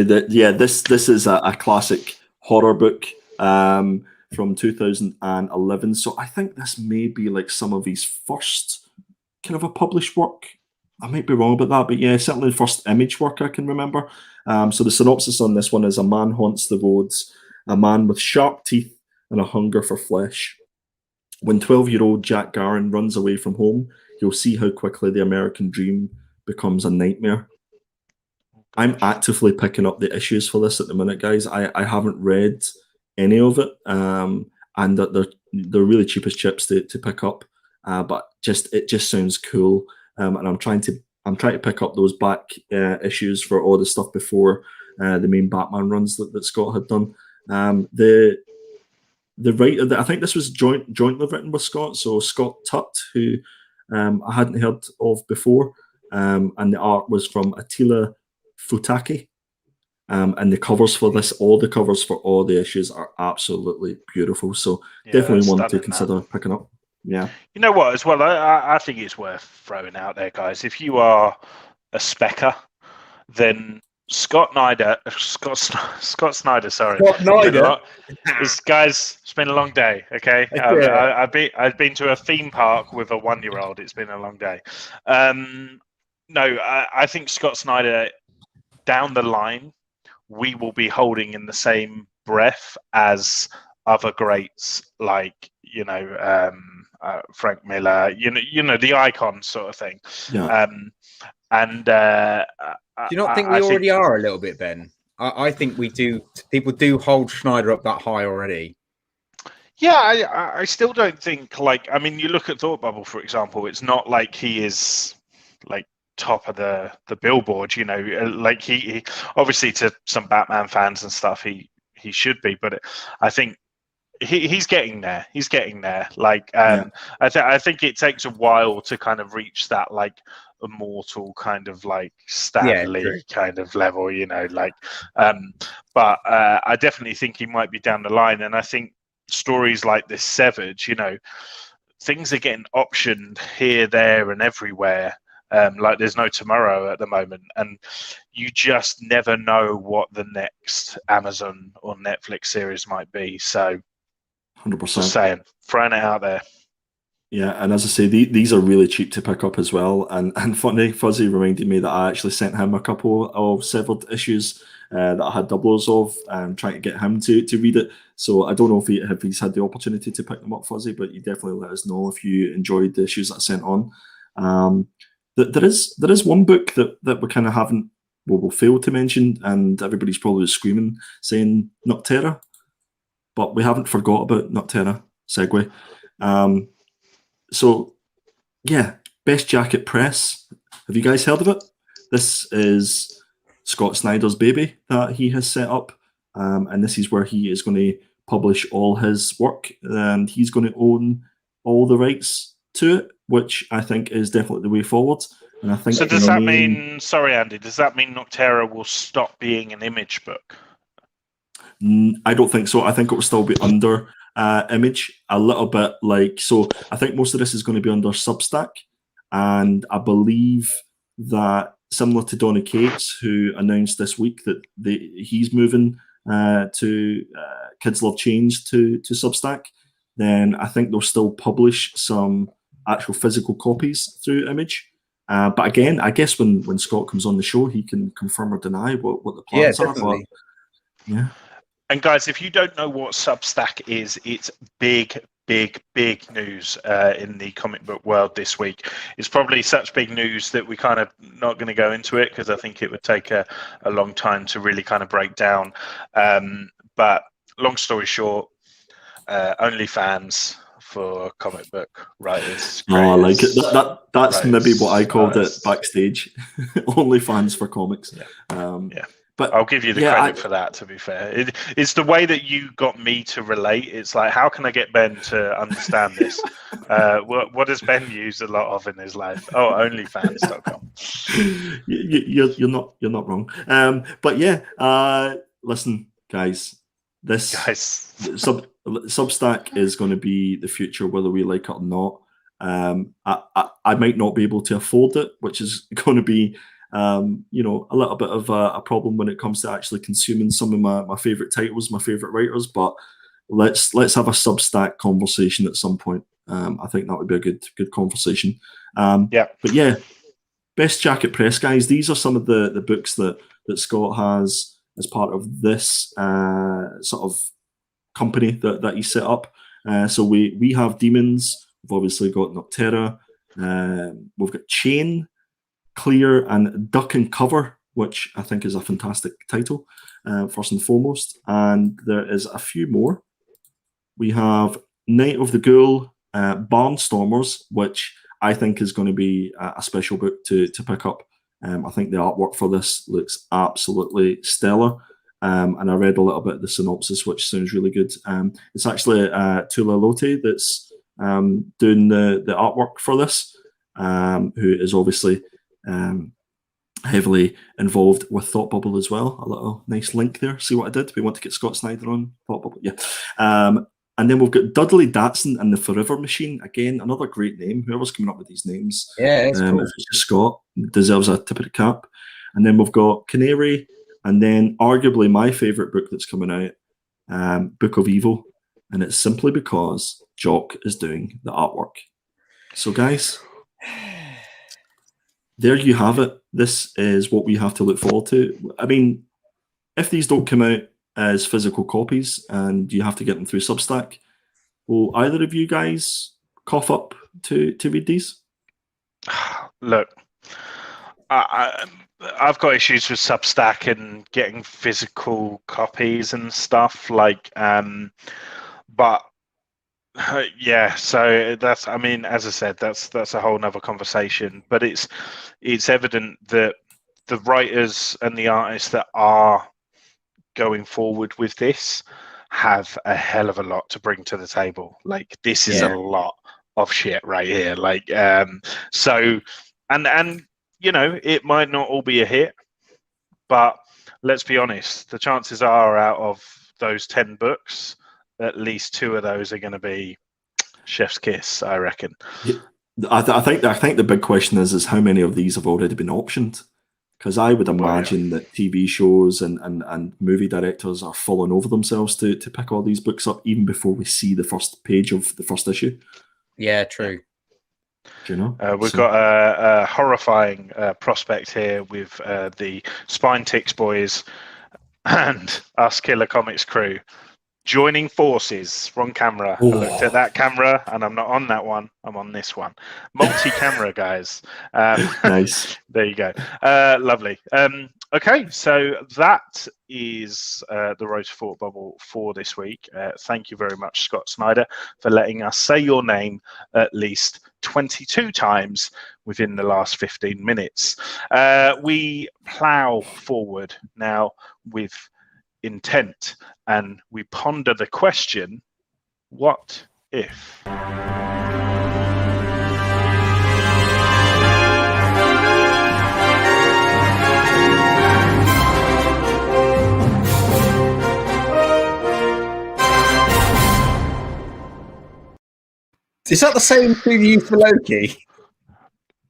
This is a classic horror book from 2011. So I think this may be like some of his first kind of a published work. I might be wrong about that, but yeah, certainly the first Image work I can remember. So the synopsis on this one is: a man haunts the roads, a man with sharp teeth and a hunger for flesh. When 12-year-old Jack Garren runs away from home, you'll see how quickly the American dream becomes a nightmare. I'm actively picking up the issues for this at the minute, guys. I haven't read any of it, and that they're really cheap as chips to pick up. But it just sounds cool, and I'm trying to pick up those back issues for all the stuff before the main Batman runs that Scott had done. The writer, I think this was jointly written with Scott. So Scott Tutt, who I hadn't heard of before, and the art was from Attila Futaki, and the covers for this, all the covers for all the issues are absolutely beautiful. So definitely one to consider picking up. Yeah. You know what, as well, I think it's worth throwing out there, guys. If you are a specker, then Scott Snyder, sorry. Scott Snyder. Guys, it's been a long day, okay? I've been to a theme park with a 1-year-old. It's been a long day. No, I think Scott Snyder, down the line, we will be holding in the same breath as other greats like, Frank Miller, you know, the icon sort of thing. Yeah. Do you not think we already are a little bit, Ben? I think we do. People do hold Snyder up that high already. Yeah, I still don't think, like, I mean, you look at Thoughtbubble, for example, it's not like he is like top of the billboard, you know, like he obviously, to some Batman fans and stuff, he should be, but I think he's getting there. He's getting there. Like, I think it takes a while to kind of reach that, like, immortal kind of like Stan Lee kind of level, you know, like, but I definitely think he might be down the line. And I think stories like this Severed, you know, things are getting optioned here, there, and everywhere. Like there's no tomorrow at the moment, and you just never know what the next Amazon or Netflix series might be. So, 100%. Just saying, throwing it out there. Yeah, and as I say, these are really cheap to pick up as well. And funny, Fuzzy reminded me that I actually sent him a couple of Severed issues that I had doublers of, and trying to get him to read it. So I don't know if he's had the opportunity to pick them up, Fuzzy, but you definitely let us know if you enjoyed the issues that I sent on. There is one book that we kind of haven't, we'll fail to mention, and everybody's probably screaming saying Nocterra, but we haven't forgot about Nocterra. Segue. So yeah, Best Jacket Press. Have you guys heard of it? This is Scott Snyder's baby that he has set up, and this is where he is going to publish all his work, and he's going to own all the rights to it, which I think is definitely the way forward. And I think so. Does that mean? Sorry, Andy. Does that mean Nocterra will stop being an Image book? I don't think so. I think it will still be under Image, a little bit like. So I think most of this is going to be under Substack, and I believe that similar to Donny Cates, who announced this week that he's moving to Kids Love Change to Substack, then I think they'll still publish some actual physical copies through Image. But again, I guess when Scott comes on the show, he can confirm or deny what the plans are. But, yeah. And guys, if you don't know what Substack is, it's big news in the comic book world this week. It's probably such big news that we kind of not going to go into it, because I think it would take a long time to really kind of break down. But long story short, OnlyFans for comic book writers. Oh, I like it. That's maybe what I called it backstage. OnlyFans for comics. Yeah. But I'll give you the credit for that, to be fair. It's the way that you got me to relate. It's like, how can I get Ben to understand this? What does Ben use a lot of in his life? Oh, onlyfans.com. You're not wrong. But yeah, listen, guys, Substack is going to be the future, whether we like it or not. I might not be able to afford it, which is going to be a little bit of a problem when it comes to actually consuming some of my favorite titles, my favorite writers. But let's have a Substack conversation at some point. I think that would be a good conversation. But yeah, Best Jacket Press, guys. These are some of the books that Scott has as part of this sort of company that he set up. So we have Demons. We've obviously got Noctera. We've got Chain, Clear, and Duck and Cover, which I think is a fantastic title, first and foremost. And there is a few more. We have Night of the Ghoul, Barnstormers, which I think is going to be a special book to pick up. I think the artwork for this looks absolutely stellar. And I read a little bit of the synopsis, which sounds really good. It's actually Tula Lote that's doing the artwork for this, who is obviously heavily involved with Thoughtbubble as well. A little nice link there. See what I did? We want to get Scott Snyder on Thoughtbubble. Yeah. And then we've got Dudley Datson and the Forever Machine. Again, another great name. Whoever's coming up with these names. Yeah, it's cool. If it's just Scott, deserves a tip of the cap. And then we've got Canary, and then arguably my favourite book that's coming out, Book of Evil. And it's simply because Jock is doing the artwork. So guys, there you have it. This is what we have to look forward to. I mean, if these don't come out as physical copies and you have to get them through Substack, will either of you guys cough up to read these? Look, I've got issues with Substack and getting physical copies and stuff but yeah, so that's, I mean, as I said, that's a whole nother conversation, but it's evident that the writers and the artists that are going forward with this have a hell of a lot to bring to the table. Like, this is a lot of shit right here. Like, so, and you know, it might not all be a hit, but let's be honest, the chances are out of those 10 books, at least 2 of those are going to be chef's kiss, I reckon. Yeah. I think the big question is how many of these have already been optioned? Because I would imagine that TV shows and movie directors are falling over themselves to pick all these books up even before we see the first page of the first issue. Yeah, true. Do you know? We've got a horrifying prospect here with the Spine Ticks boys and us Killer Comics crew joining forces. Wrong camera. I looked at that camera and I'm not on that one. I'm on this one. Multi-camera, guys. Nice. There you go. Lovely. Okay, so that is the Road to Thoughtbubble for this week. Thank you very much, Scott Snyder, for letting us say your name at least 22 times within the last 15 minutes. We plow forward now with intent, and we ponder the question, what if? Is that the same thing you used for Loki?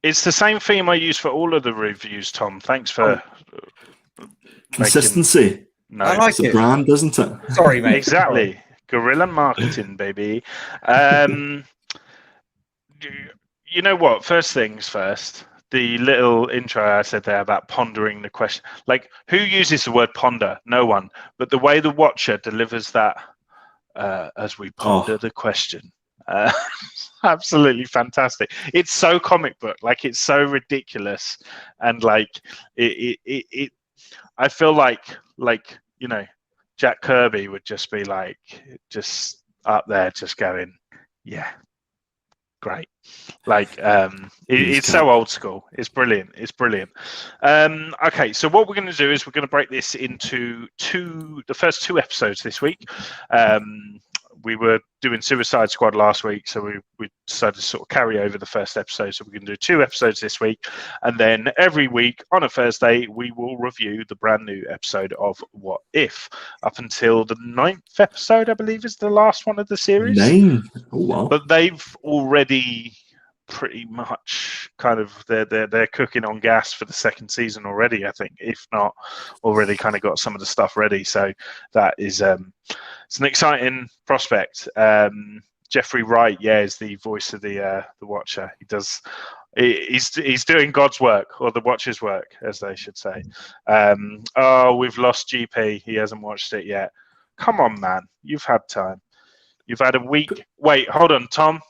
It's the same theme I use for all of the reviews, Tom. Thanks for consistency. No, I like it's a brand, isn't it? Sorry, mate. Exactly. Guerrilla marketing, baby. You know what? First things first. The little intro I said there about pondering the question. Like, who uses the word ponder? No one. But the way the watcher delivers that as we ponder the question. Absolutely fantastic. It's so comic book. Like, it's so ridiculous. And like, it I feel like, you know, Jack Kirby would just be like, just up there, just going, yeah, great. Like it's so old school. It's brilliant. It's brilliant. Okay, so what we're going to do is we're going to break this into the first 2 episodes this week. We were doing Suicide Squad last week, so we decided to sort of carry over the first episode. So we're going to do 2 episodes this week, and then every week on a Thursday we will review the brand new episode of What If, up until the 9th episode, I believe, is the last one of the series. 9. Oh wow! But they've already pretty much kind of they're cooking on gas for the 2nd season already, I think, if not already kind of got some of the stuff ready. So that is it's an exciting prospect. Jeffrey Wright, is the voice of the Watcher. He's doing God's work, or the Watcher's work, as they should say. We've lost GP. He hasn't watched it yet. Come on, man, you've had time. You've had a week. Wait, hold on, Tom.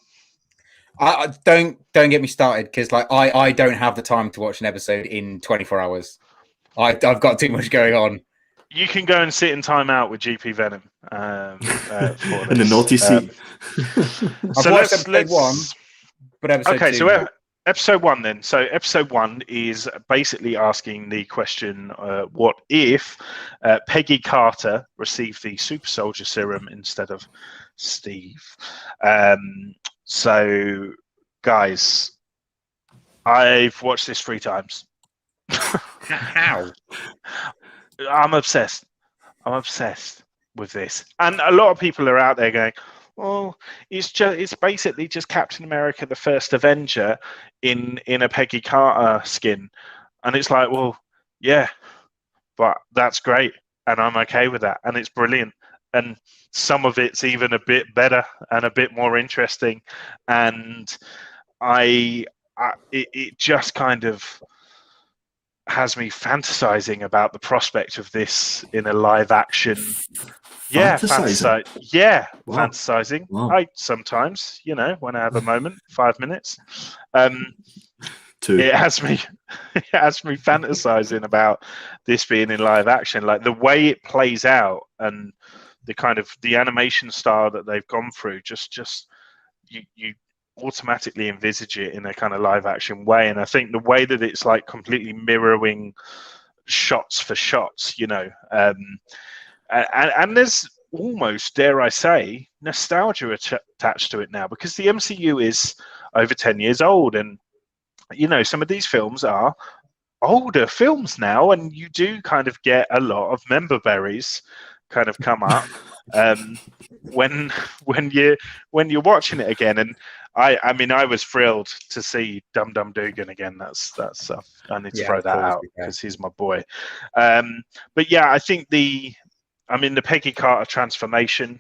I don't get me started, because like I don't have the time to watch an episode in 24 hours. I've got too much going on. You can go and sit in timeout with GP Venom in the naughty seat. I've watched episode 1, but episode 2. So episode 1 then. So episode 1 is basically asking the question: what if Peggy Carter received the super soldier serum instead of Steve? So, guys, I've watched this 3 times. How? I'm obsessed. I'm obsessed with this. And a lot of people are out there going, well, it's basically just Captain America, the first Avenger, in a Peggy Carter skin. And it's like, well, yeah, but that's great. And I'm okay with that. And it's brilliant. And some of it's even a bit better and a bit more interesting. And it just kind of has me fantasizing about the prospect of this in a live action. Fantasizing. Wow. Fantasizing. Wow. I sometimes, when I have a moment, 5 minutes. 2. It has me fantasizing about this being in live action, like the way it plays out and the kind of the animation style that they've gone through. Just you automatically envisage it in a kind of live action way, and I think the way that it's like completely mirroring shots for shots, and there's almost, dare I say, nostalgia attached to it now, because the MCU is over 10 years old, and some of these films are older films now, and you do kind of get a lot of member berries kind of come up when you're watching it again. And I mean, I was thrilled to see Dum Dum Dugan again. That's I need to throw that out because he's my boy. But yeah, I think the Peggy Carter transformation.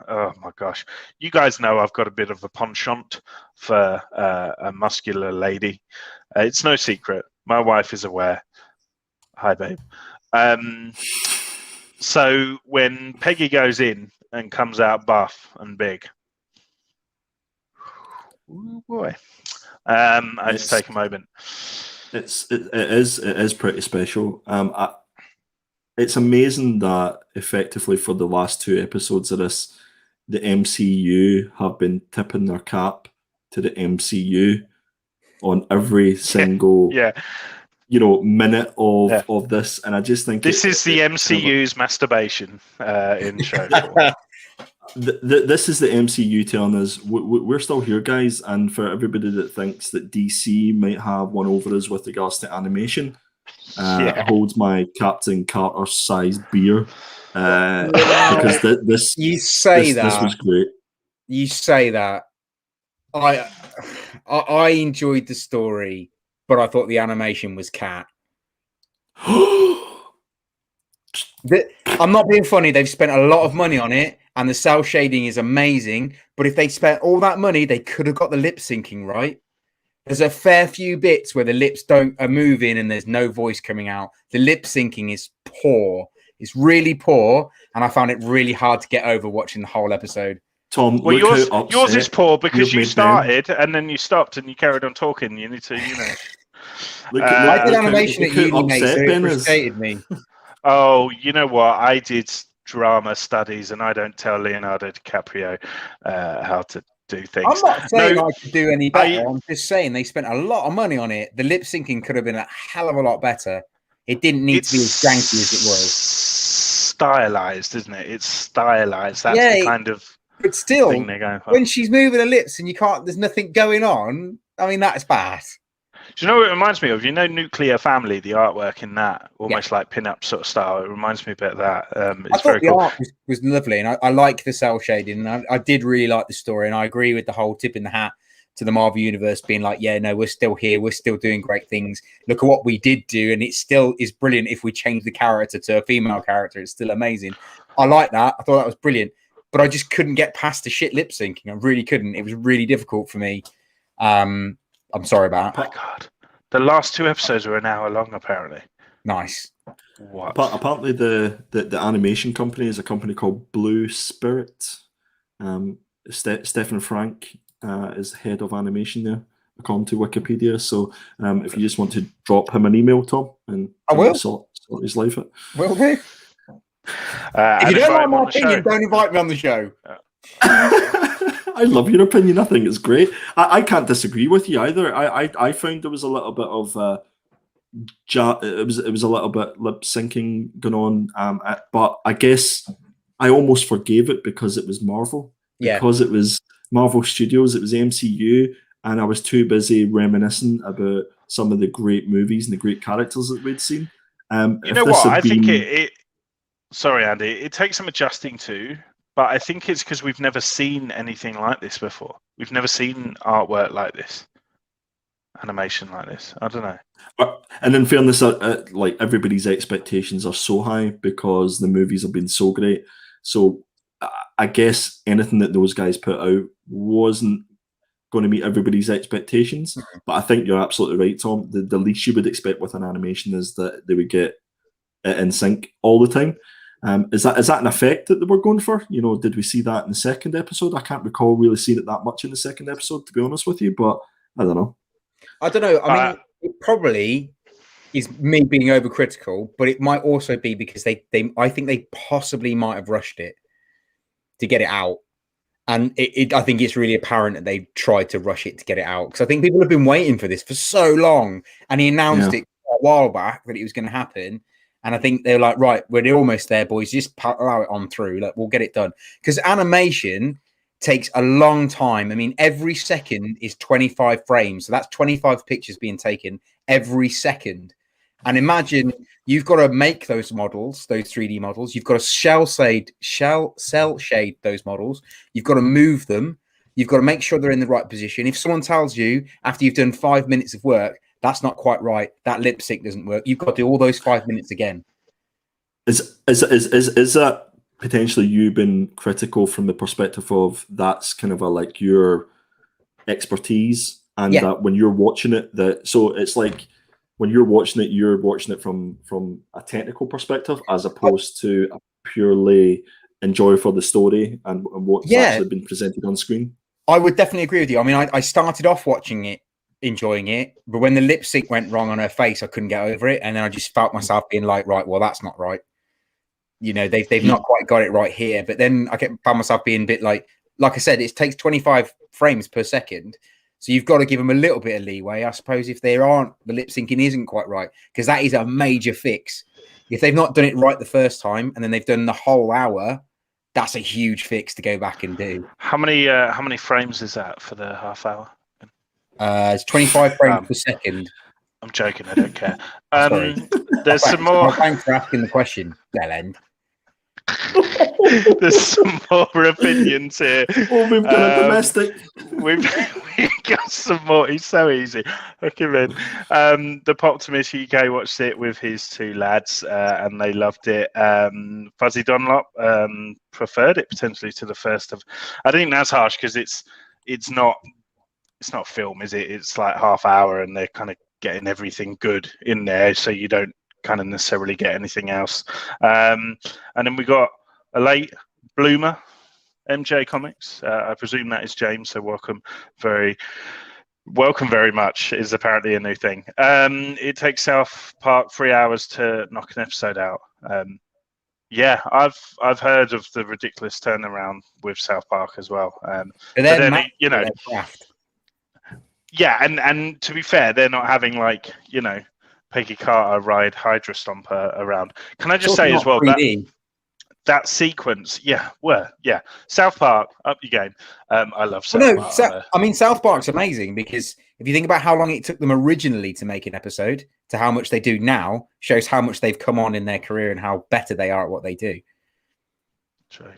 Oh my gosh, you guys know I've got a bit of a penchant for a muscular lady. It's no secret. My wife is aware. Hi, babe. So when Peggy goes in and comes out buff and big, oh boy, I just take a moment. It is pretty special. It's amazing that effectively for the last 2 episodes of this, the MCU have been tipping their cap to the MCU on every single minute of this, and I just think this is the MCU's masturbation intro. This is the MCU telling us we're still here, guys. And for everybody that thinks that DC might have one over us with regards to animation, holds my Captain Carter sized beer, because this was great. You say that. I enjoyed the story, but I thought the animation was cat. I'm not being funny. They've spent a lot of money on it, and the cell shading is amazing. But if they spent all that money, they could have got the lip syncing right. There's a fair few bits where the lips are moving and there's no voice coming out. The lip syncing is poor. It's really poor, and I found it really hard to get over watching the whole episode. Tom, well, yours is poor because you started and then you stopped and you carried on talking. You need to, I did animation at uni, mate, so it frustrated me. Oh, you know what? I did drama studies, and I don't tell Leonardo DiCaprio how to do things. I'm not saying No, I could do any better. I'm just saying they spent a lot of money on it. The lip syncing could have been a hell of a lot better. It didn't need to be as janky as it was. Stylized, isn't it? It's stylized. That's the kind of but still, thing they're going for. When she's moving her lips and you can't, there's nothing going on. I mean, that's bad. Do you know what it reminds me of? You know, Nuclear Family, the artwork in that, almost like pin-up sort of style. It reminds me a bit of that. It's I thought very the cool. art was lovely, and I like the cell shading, and I did really like the story, and I agree with the whole tip in the hat to the Marvel Universe being like, yeah, no, we're still here, we're still doing great things. Look at what we did do, and it still is brilliant. If we change the character to a female character, it's still amazing. I like that. I thought that was brilliant, but I just couldn't get past the shit lip syncing. I really couldn't. It was really difficult for me. I'm sorry about that. Oh my God. The last 2 episodes were an hour long, apparently. Nice. What? Apparently, the animation company is a company called Blue Spirit. Stephen Frank is head of animation there, according to Wikipedia. So if you just want to drop him an email, Tom, and I will sort his life out. Will do. If you don't like my opinion, don't invite me on the show. I love your opinion. I think it's great. I can't disagree with you either. I found there was a little bit of it was a little bit lip syncing going on, but I guess I almost forgave it because it was Marvel. Yeah. Because it was Marvel Studios, it was MCU, and I was too busy reminiscing about some of the great movies and the great characters that we'd seen. You know what? I think it. Sorry, Andy. It takes some adjusting to. But I think it's because we've never seen anything like this before. We've never seen artwork like this, animation like this. I don't know. And in fairness, like everybody's expectations are so high because the movies have been so great. So I guess anything that those guys put out wasn't going to meet everybody's expectations. Mm-hmm. But I think you're absolutely right, Tom. The least you would expect with an animation is that they would get it in sync all the time. Is that an effect that they were going for? You know, did we see that in the second episode? I can't recall really seeing it that much in the second episode, to be honest with you, but I don't know. I don't know. I mean, it probably is me being overcritical, but it might also be because I think they possibly might have rushed it to get it out. And I think it's really apparent that they tried to rush it to get it out. Because I think people have been waiting for this for so long. And he announced it a while back that it was going to happen. And I think they were like, right, we're almost there, boys. Just allow it on through. Like, we'll get it done. Because animation takes a long time. I mean, every second is 25 frames. So that's 25 pictures being taken every second. And imagine you've got to make those models, those 3D models. You've got to cell shade those models. You've got to move them. You've got to make sure they're in the right position. If someone tells you after you've done 5 minutes of work, that's not quite right, that lip sync doesn't work, you've got to do all those 5 minutes again. Is that potentially you been critical from the perspective of that's kind of like your expertise, and that when you're watching it, so it's like when you're watching it from a technical perspective as opposed to a purely enjoy for the story and what's actually been presented on screen? I would definitely agree with you. I mean, I started off watching it, enjoying it, but when the lip sync went wrong on her face, I couldn't get over it, and then I just felt myself being like, right, well, that's not right. You know, they've not quite got it right here. But then I found myself being a bit like I said, it takes 25 frames per second. So you've got to give them a little bit of leeway, I suppose, if the lip syncing isn't quite right, because that is a major fix. If they've not done it right the first time and then they've done the whole hour, that's a huge fix to go back and do. How many frames is that for the half hour? It's 25 frames per second. I'm joking. I don't care. There's some more. Thanks for asking the question, Bellend. There's some more opinions here. Oh, we've got a domestic. We've got some more. It's so easy. Look him in. The Poptimist UK watched it with his 2 lads, and they loved it. Fuzzy Dunlop preferred it potentially to the first of. I think that's harsh because it's not film, is it? It's like half hour, and they're kind of getting everything good in there, so you don't kind of necessarily get anything else. And then we got a late bloomer, MJ Comics. I presume that is James, so welcome very much is apparently a new thing. It takes South Park 3 hours to knock an episode out. Yeah, I've heard of the ridiculous turnaround with South Park as well. But But they're then, mad you at know, their craft. yeah, and to be fair, they're not having like, you know, Peggy Carter ride Hydra Stomper around. Can I just Talking say as about well that 3D. that sequence, South Park, up your game. I love South Well, no, Park. I mean, South Park's amazing because if you think about how long it took them originally to make an episode to how much they do now, shows how much they've come on in their career and how better they are at what they do. True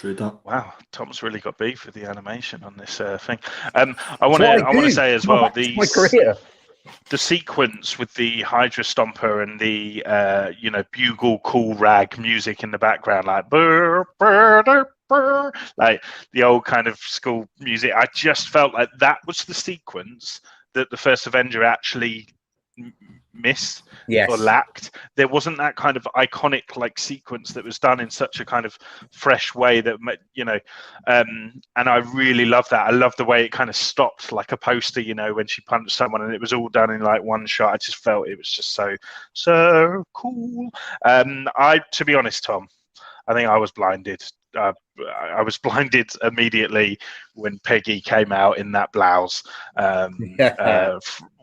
that. Wow, Tom's really got beef with the animation on this thing. I want to say as well, my career. the sequence with the Hydra Stomper and the you know, bugle cool rag music in the background, like burr, burr, burr, burr, like the old kind of school music. I just felt like that was the sequence that the first Avenger actually missed or lacked. There wasn't that kind of iconic like sequence that was done in such a kind of fresh way that, you know, and I really love that. I love the way it kind of stopped like a poster, you know, when she punched someone, and it was all done in like one shot. I just felt it was just so cool. To be honest, Tom, I think I was blinded. I was blinded immediately when Peggy came out in that blouse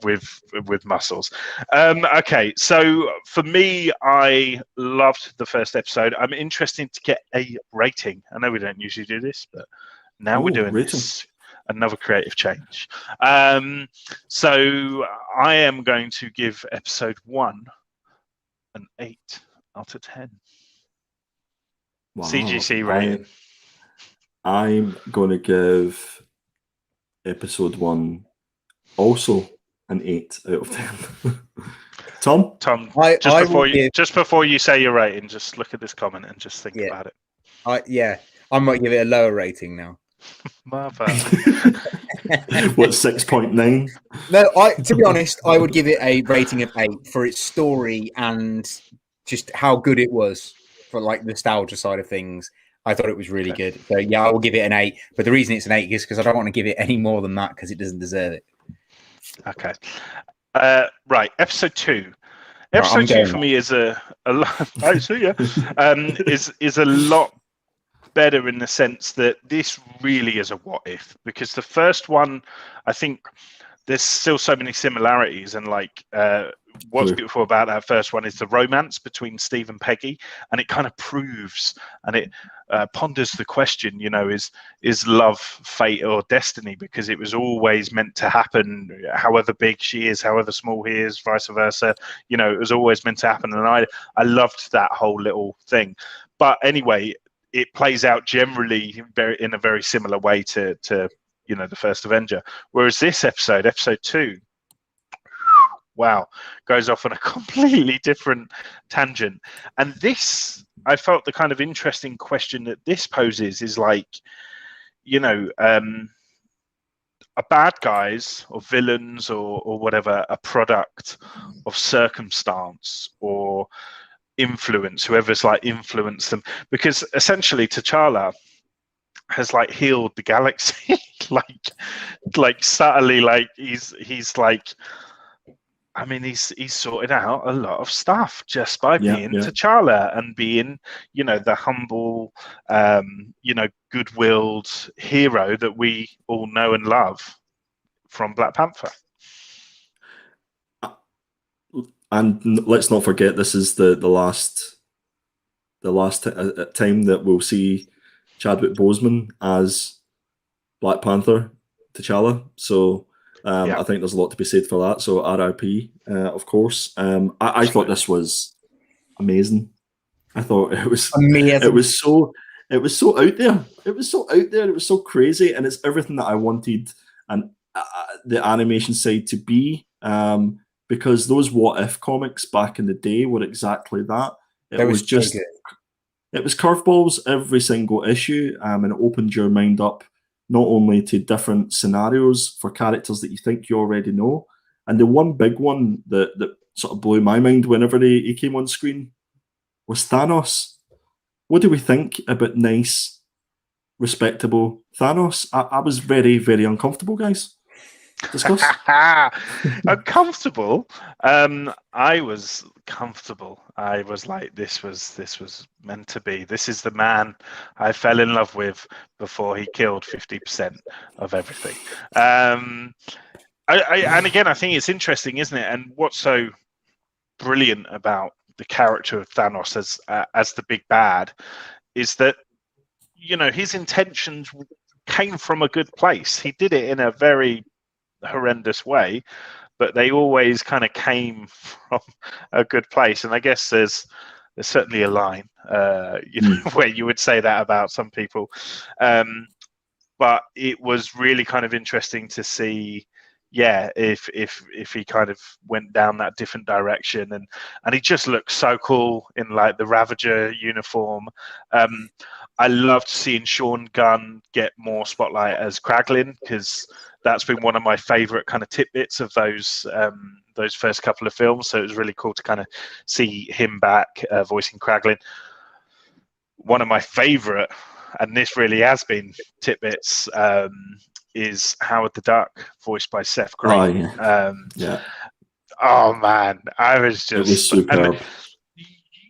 with muscles. Okay, so for me, I loved the first episode. I'm interested to get a rating. I know we don't usually do this, but now we're doing this. Another creative change. So I am going to give episode 1 an 8 out of 10. Wow. CGC rating. I'm going to give episode 1 also an 8 out of 10. Tom, just before you say your rating, just look at this comment and just think about it. I might give it a lower rating now. What, 6.9? No, to be honest, I would give it a rating of 8 for its story and just how good it was for like the nostalgia side of things. I thought it was really good. So yeah, I will give it an 8. But the reason it's an 8 is because I don't want to give it any more than that because it doesn't deserve it. Okay. Right. Episode 2. Episode 2 for me is a lot. I see ya. Is a lot better in the sense that this really is a what if, because the first one, I think there's still so many similarities, and like what's beautiful about that first one is the romance between Steve and Peggy, and it kind of proves and it ponders the question, you know, is love fate or destiny, because it was always meant to happen, however big she is, however small he is, vice versa, you know, it was always meant to happen. And I loved that whole little thing. But anyway, it plays out generally in a very similar way to you know, the first Avenger, whereas this episode 2, wow, goes off on a completely different tangent. And this, I felt the kind of interesting question that this poses is like, you know, are bad guys or villains or whatever a product of circumstance or influence, whoever's like influenced them? Because essentially T'Challa has like healed the galaxy like subtly, like he's like, I mean, he's sorted out a lot of stuff just by being T'Challa and being, you know, the humble, you know, good-willed hero that we all know and love from Black Panther. And let's not forget, this is the last time that we'll see Chadwick Boseman as Black Panther T'Challa. So I think there's a lot to be said for that. So RIP, of course. I thought this was amazing. I thought it was amazing. It was so out there. It was so out there. It was so crazy, and it's everything that I wanted and the animation side to be. Because those What If comics back in the day were exactly that. It was just so it was curveballs every single issue, and it opened your mind up not only to different scenarios for characters that you think you already know. And the one big one that sort of blew my mind whenever he came on screen was Thanos. What do we think about nice, respectable Thanos? I was very, very uncomfortable, guys. discuss? Uncomfortable. I was comfortable. I was like, this was meant to be. This is the man I fell in love with before he killed 50% of everything. And again, I think it's interesting, isn't it? And what's so brilliant about the character of Thanos as the big bad is that, you know, his intentions came from a good place. He did it in a very horrendous way, but they always kind of came from a good place. And I guess there's certainly a line, you know, where you would say that about some people. But it was really kind of interesting to see, yeah, if he kind of went down that different direction, and he just looked so cool in like the Ravager uniform. I loved seeing Sean Gunn get more spotlight as Kraglin, because that's been one of my favorite kind of tidbits of those first couple of films. So it was really cool to kind of see him back voicing Kraglin. One of my favorite, and this really has been tidbits, is Howard the Duck, voiced by Seth Green. Yeah. Oh man, I was just. It was superb.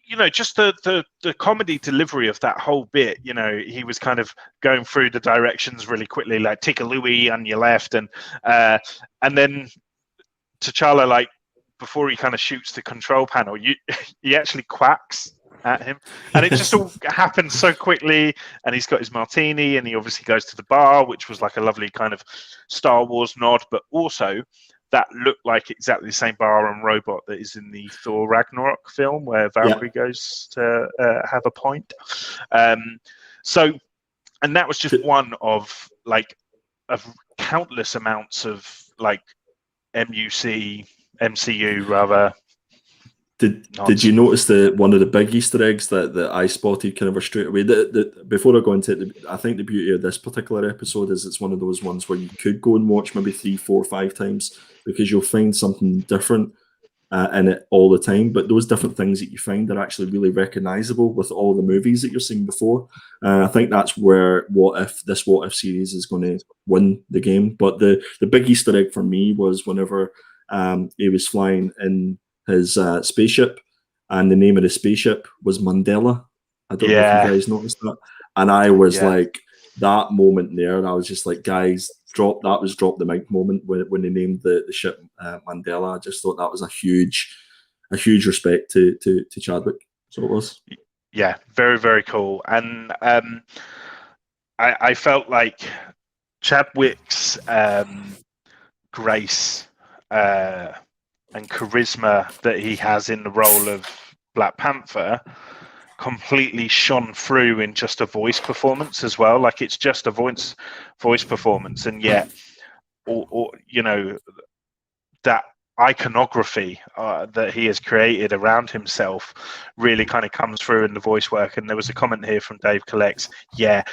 You know, just the comedy delivery of that whole bit. You know, he was kind of going through the directions really quickly, like take a Louis on your left, and then T'Challa, like before he kind of shoots the control panel, he actually quacks at him, and it just all happens so quickly. And he's got his martini, and he obviously goes to the bar, which was like a lovely kind of Star Wars nod, but also that looked like exactly the same bar and robot that is in the Thor Ragnarok film, where Valkyrie goes to have a point. So, and that was just one of countless amounts of like MCU rather. Did you notice one of the big Easter eggs that I spotted kind of straight away? Before I go into it, I think the beauty of this particular episode is it's one of those ones where you could go and watch maybe 3, 4, 5 times, because you'll find something different in it all the time. But those different things that you find are actually really recognizable with all the movies that you've seen before. I think that's where this What If series is going to win the game. But the big Easter egg for me was whenever he was flying in his spaceship, and the name of the spaceship was Mandela. I don't know if you guys noticed that. And I was like, that moment there, I was just like, guys, drop the mic moment when they named the ship Mandela. I just thought that was a huge respect to Chadwick. So it was. Yeah, very, very cool. And I felt like Chadwick's grace and charisma that he has in the role of Black Panther completely shone through in just a voice performance as well. Like, it's just a voice performance, and yet, or you know, that iconography that he has created around himself really kind of comes through in the voice work. And there was a comment here from Dave Collects, to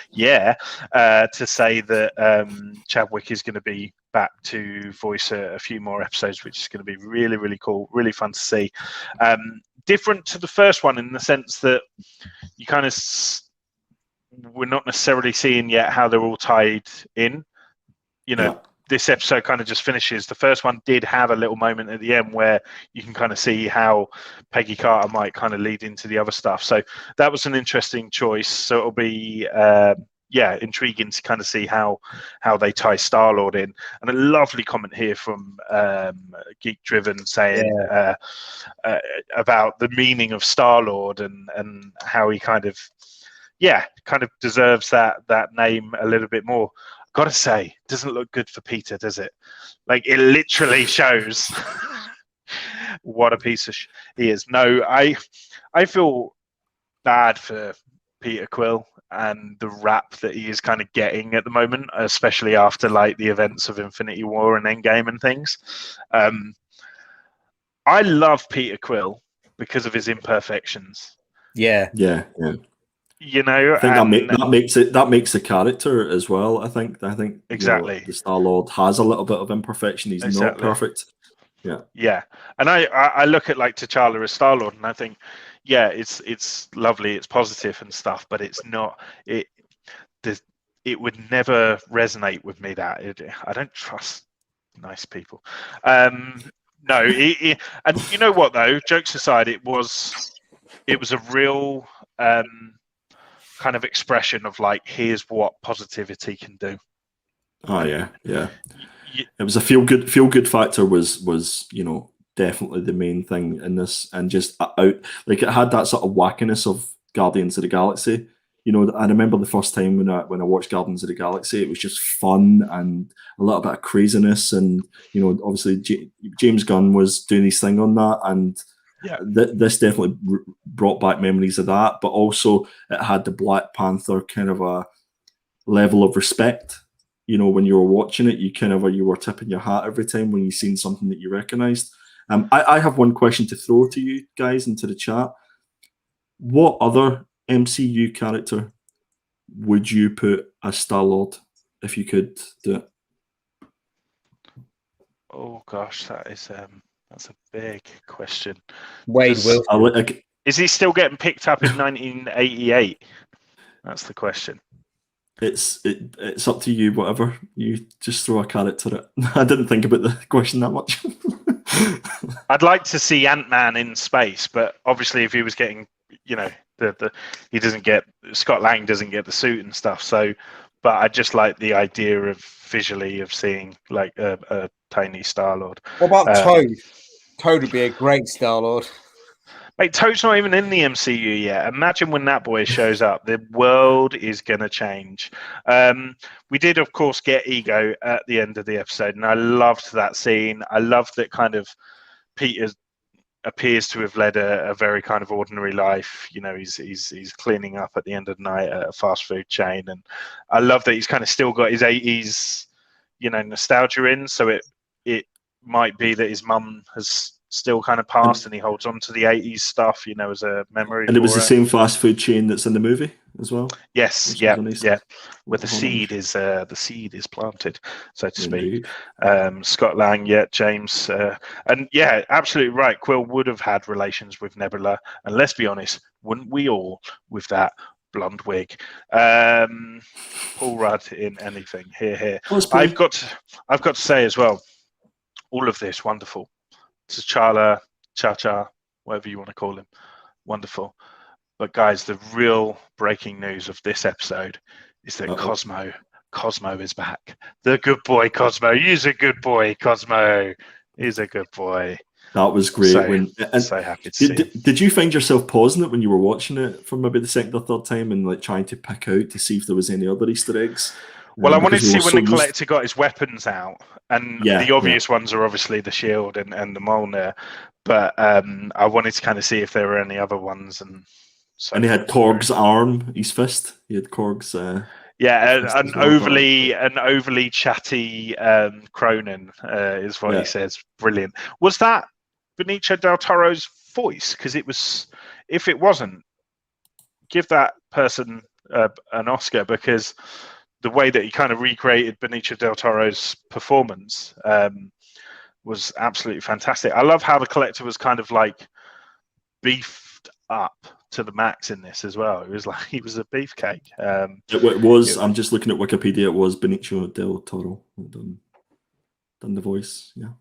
say that Chadwick is going to be back to voice a few more episodes, which is going to be really, really cool, really fun to see. Different to the first one in the sense that you kind of we're not necessarily seeing yet how they're all tied in. You know, this episode kind of just finishes. The first one did have a little moment at the end where you can kind of see how Peggy Carter might kind of lead into the other stuff. So that was an interesting choice. So it'll be intriguing to kind of see how they tie Star-Lord in. And a lovely comment here from Geek Driven saying about the meaning of Star-Lord and how he kind of deserves that name a little bit more. Gotta say, doesn't look good for Peter, does it? Like, it literally shows what a piece of he is. No, I feel bad for Peter Quill and the rap that he is kind of getting at the moment, especially after like the events of Infinity War and Endgame and things. I love Peter Quill because of his imperfections. Yeah. You know, I think that makes the character as well. I think exactly, you know, the Star-Lord has a little bit of imperfection. He's not perfect. Yeah. And I look at like T'Challa as Star-Lord, and I think, it's lovely, it's positive and stuff, but it's not. It would never resonate with me that I don't trust Nice people. No, and you know what though? Jokes aside, it was a real kind of expression of like, here's what positivity can do. Oh yeah. It was a feel good factor was definitely the main thing in this, and just out like it had that sort of wackiness of Guardians of the Galaxy. I remember the first time when I watched Guardians of the Galaxy, it was just fun and a little bit of craziness, and obviously James Gunn was doing his thing on that, and this definitely brought back memories of that. But also, it had the Black Panther kind of a level of respect. When you were watching it, you were tipping your hat every time when you seen something that you recognised. I have one question to throw to you guys into the chat. What other MCU character would you put as Star-Lord if you could do it? Oh gosh, that's a big question. Wade Wilson. Is he still getting picked up in 1988? That's the question. It's up to you. Whatever you just throw a character at. I didn't think about the question that much. I'd like to see Ant-Man in space, but obviously, if he was getting, he doesn't get, Scott Lang doesn't get the suit and stuff. So, but I just like the idea of visually of seeing like a tiny Star-Lord. What about Toad? Toad would be a great Star-Lord. Mate, Toad's not even in the MCU yet. Imagine when that boy shows up. The world is going to change. We did, of course, get Ego at the end of the episode, and I loved that scene. I loved that kind of Peter appears to have led a very kind of ordinary life. He's cleaning up at the end of the night at a fast food chain, and I love that he's kind of still got his 80s, nostalgia in. So it might be that his mum has still kind of passed, and he holds on to the 80s stuff, as a memory. And it was the same fast food chain that's in the movie as well. Yes, yeah, where the seed is planted, so to speak. Scott Lang, James, and absolutely right. Quill would have had relations with Nebula, and let's be honest, wouldn't we all, with that blonde wig? Paul Rudd in anything. Here. I've got to say as well, all of this wonderful. T'Challa, Cha-Cha, whatever you want to call him, wonderful. But guys, the real breaking news of this episode is that Cosmo is back. The good boy Cosmo. He's a good boy, Cosmo. He's a good boy. That was great. So happy to see. Did you find yourself pausing it when you were watching it for maybe the second or third time and like trying to pick out to see if there was any other Easter eggs? Well, I wanted to see when the Collector got his weapons out, and the obvious ones are obviously the shield and the Mjolnir, but I wanted to kind of see if there were any other ones. And he had Korg's arm, his fist. He had Korg's. An overly chatty Cronin is what he says. Brilliant. Was that Benicio del Toro's voice? Because it was. If it wasn't, give that person an Oscar, because the way that he kind of recreated Benicio del Toro's performance was absolutely fantastic. I love how the Collector was kind of like beefed up to the max in this as well. It was like he was a beefcake. It was. I'm just looking at Wikipedia. It was Benicio del Toro done the voice. Yeah.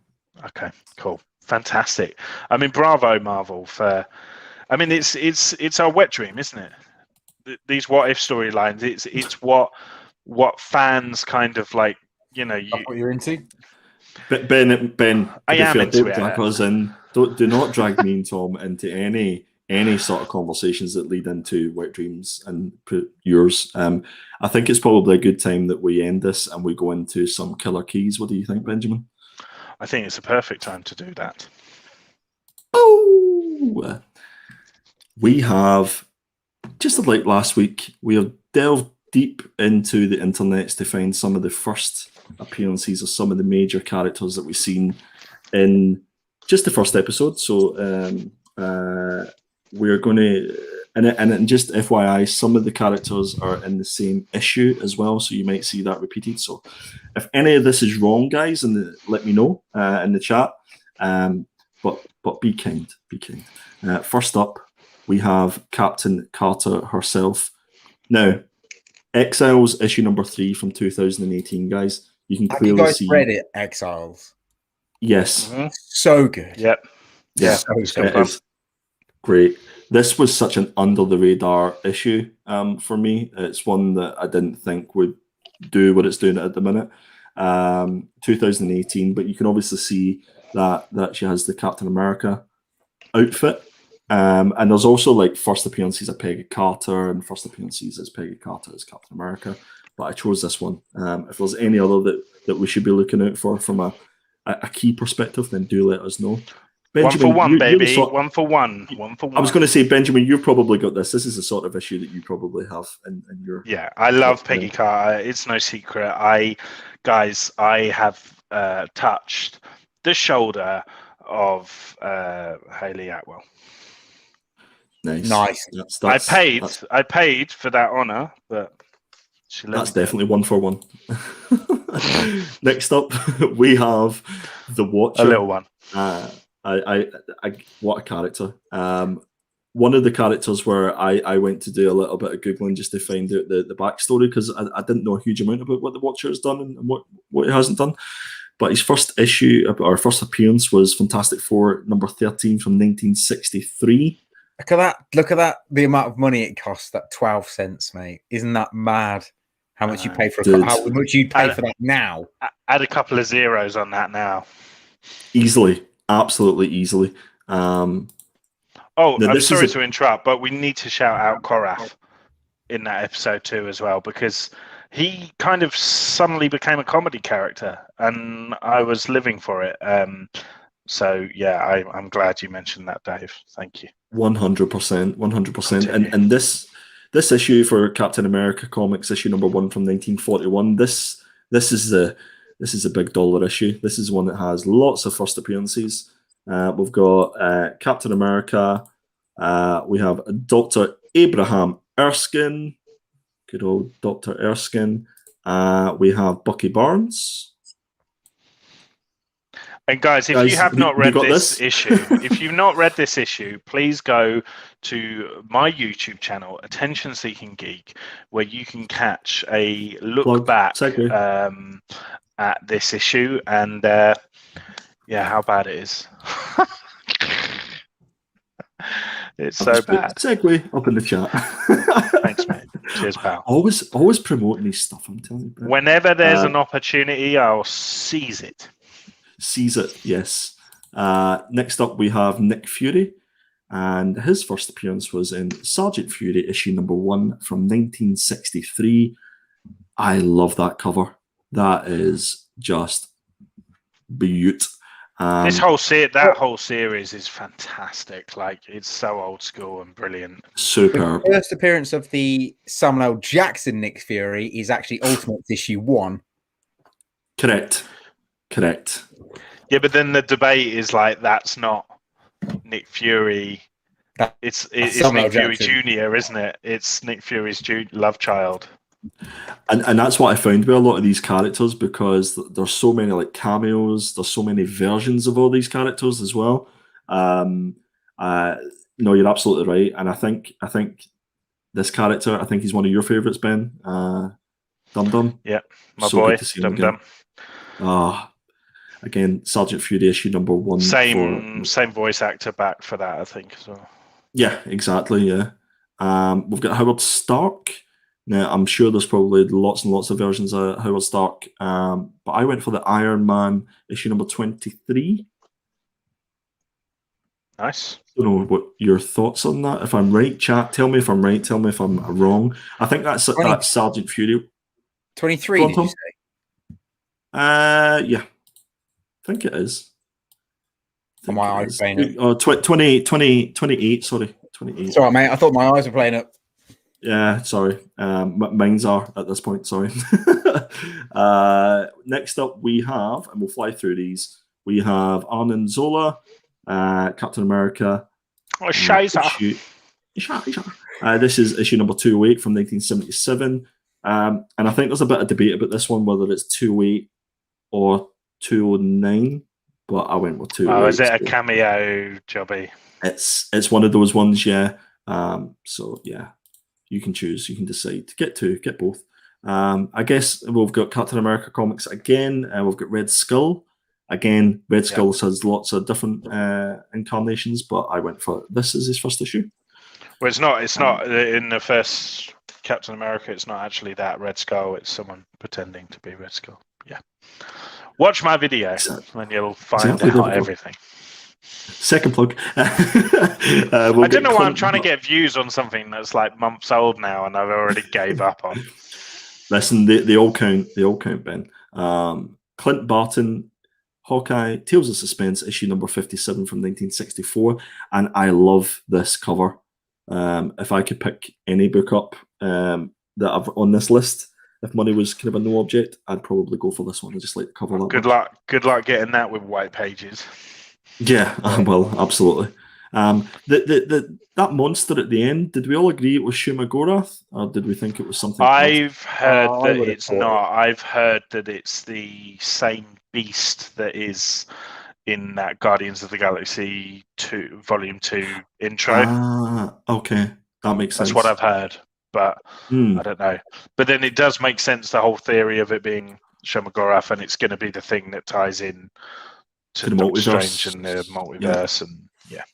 Okay. Cool. Fantastic. I mean, bravo, Marvel. I mean, it's our wet dream, isn't it? These what if storylines. It's what fans kind of like. What you're into. Ben, I am into it. Drag us in. Do not drag me and Tom into any sort of conversations that lead into wet dreams and put yours. I think it's probably a good time that we end this and we go into some killer keys. What do you think, Benjamin? I think it's a perfect time to do that. Oh, we have, just like last week, we have delved deep into the internets to find some of the first appearances of some of the major characters that we've seen in just the first episode. So we're going to, and just FYI, some of the characters are in the same issue as well, so you might see that repeated. So if any of this is wrong, guys, let me know in the chat. But be kind, be kind. First up, we have Captain Carter herself. Now, Exiles issue number 3 from 2018, guys. you can Have clearly you guys see. read it, Exiles? Yes. Mhm. So good. Yep. Yeah. So It is great. This was such an under the radar issue for me. It's one that I didn't think would do what it's doing at the minute. 2018, but you can obviously see that she has the Captain America outfit. And there's also like first appearances of Peggy Carter and first appearances as Peggy Carter as Captain America. But I chose this one. If there's any other that we should be looking out for from a key perspective, then do let us know. Benjamin, one for one, you're the baby. sort- 1 for 1. 1 for 1. I was going to say, Benjamin, you've probably got this. This is the sort of issue that you probably have in your. Yeah, I love Peggy Carter. It's no secret. I have touched the shoulder of Hayley Atwell. Nice. I paid for that honor, but that's definitely 1 for 1. Next up, we have the Watcher. A little one. I what a character. One of the characters where I went to do a little bit of Googling just to find out the backstory, because I didn't know a huge amount about what the Watcher has done and what he hasn't done. But his first issue, or first appearance, was Fantastic Four number 13 from 1963. Look at that. The amount of money it costs, that 12 cents, mate. Isn't that mad? How much you pay for how much you'd pay for that now? Add a couple of zeros on that now. Easily. Absolutely easily. I'm sorry to interrupt, but we need to shout out Korath in that episode too as well, because he kind of suddenly became a comedy character, and I was living for it. So yeah, I'm glad you mentioned that, Dave. Thank you. 100%, 100%. And this issue for Captain America Comics, issue number 1 from 1941. This is a big dollar issue. This is one that has lots of first appearances. We've got Captain America. We have Dr. Abraham Erskine. Good old Dr. Erskine. We have Bucky Barnes. And guys, if you have not read this issue, if you've not read this issue, please go to my YouTube channel, Attention Seeking Geek, where you can catch a look back at this issue and how bad it is. It's so bad. Segue up in the chat. Thanks, mate. Cheers, pal. Always promoting this stuff, I'm telling you. Whenever there's an opportunity, I'll seize it. Seize it, yes. Next up, we have Nick Fury, and his first appearance was in Sergeant Fury, issue number 1 from 1963. I love that cover. That is just beaut. That whole series is fantastic. Like, it's so old school and brilliant. Superb. The first appearance of the Samuel L. Jackson Nick Fury is actually Ultimates issue 1. Correct. Yeah, but then the debate is like, that's not Nick Fury. It's Nick Fury Jr., isn't it? It's Nick Fury's love child. And that's what I found with a lot of these characters, because there's so many like cameos, there's so many versions of all these characters as well. No, you're absolutely right. And I think this character, I think he's one of your favourites, Ben. Dum Dum. Yeah, my boy, Dum Dum. Again, Sergeant Fury issue number 1. Same voice actor back for that, I think, as well. Yeah, exactly. Yeah. We've got Howard Stark. Now, I'm sure there's probably lots and lots of versions of Howard Stark, but I went for the Iron Man issue number 23. Nice. I don't know what your thoughts on that. If I'm right, chat, tell me if I'm right. Tell me if I'm wrong. I think that's Sergeant Fury. 23, did you say? Yeah. I think it is. My eyes playing up. 28, sorry. 28. It's all right, mate. I thought my eyes were playing up. Yeah, sorry. Mine's are at this point, sorry. Next up, we have, and we'll fly through these, we have Arnim Zola, Captain America. This is issue number 208 from 1977. And I think there's a bit of debate about this one, whether it's 208 or 209, but I went with 208. Oh, is it a cameo, Jobby? It's one of those ones, yeah. So, yeah. You can choose. You can decide to get both. I guess we've got Captain America comics again. We've got Red Skull. Again, Red Skull has lots of different incarnations, but I went for this as his first issue. Well, it's not. It's not in the first Captain America. It's not actually that Red Skull. It's someone pretending to be Red Skull. Yeah. Watch my video, and you'll find out everything. Second plug. I don't know why I'm trying to get views on something that's like months old now, and I've already gave up on. Listen, they all count. They all count, Ben. Clint Barton, Hawkeye, Tales of Suspense, issue number 57 from 1964, and I love this cover. If I could pick any book up that I've on this list, if money was kind of a no object, I'd probably go for this one. I just like the cover. Good luck. Good luck getting that with white pages. Yeah, well, absolutely. That monster at the end, did we all agree it was Shuma Gorath, or did we think it was something I've heard that it's not. I've heard that it's the same beast that is in that Guardians of the Galaxy 2 Volume 2 intro. Okay. That makes sense. That's what I've heard, but I don't know. But then it does make sense, the whole theory of it being Shuma Gorath, and it's going to be the thing that ties in to the multiverse. Strange and the multiverse, and yeah.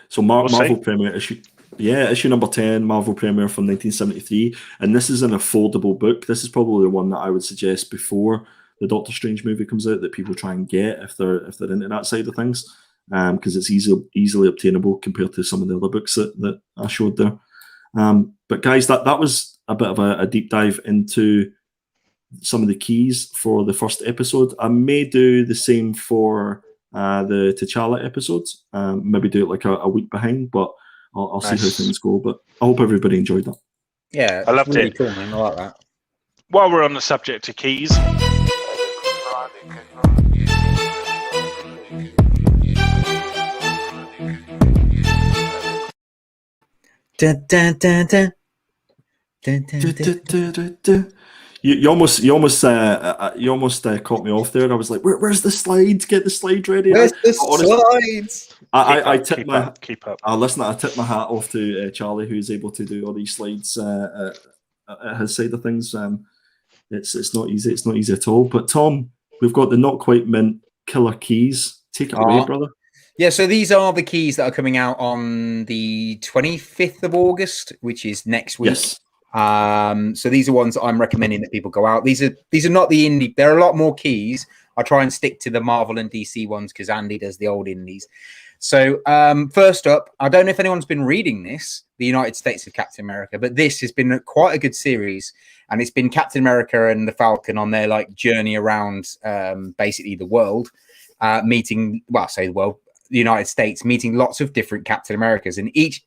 So Marvel Premiere issue, issue number 10, Marvel Premiere from 1973, and this is an affordable book. This is probably the one that I would suggest before the Doctor Strange movie comes out that people try and get if they're into that side of things, because it's easily obtainable compared to some of the other books that I showed there. But guys, that was a bit of a deep dive into some of the keys for the first episode. I may do the same for the T'Challa episodes. Maybe do it like a week behind, but I'll see how things go. But I hope everybody enjoyed that. Yeah, I loved really it. Cool, man. I like that. While we're on the subject of keys, Dun, dun, dun, dun. You almost caught me off there. I was like, "Where's the slides? Get the slides ready." Where's the slides? I tipped keep up. Listen, I tipped my hat off to Charlie, who's able to do all these slides at his side of things. It's not easy. It's not easy at all. But Tom, we've got the not quite mint killer keys. Take it away, brother. Yeah, so these are the keys that are coming out on the 25th of August, which is next week. Yes. So these are ones that I'm recommending that people go out. These are not the indie. There are a lot more keys. I try and stick to the Marvel and DC ones because Andy does the old indies. So first up, I don't know if anyone's been reading this, The United States of Captain America, but this has been quite a good series, and it's been Captain America and the Falcon on their like journey around basically the world, meeting. Well, I say the world. The United States, meeting lots of different Captain Americas, and each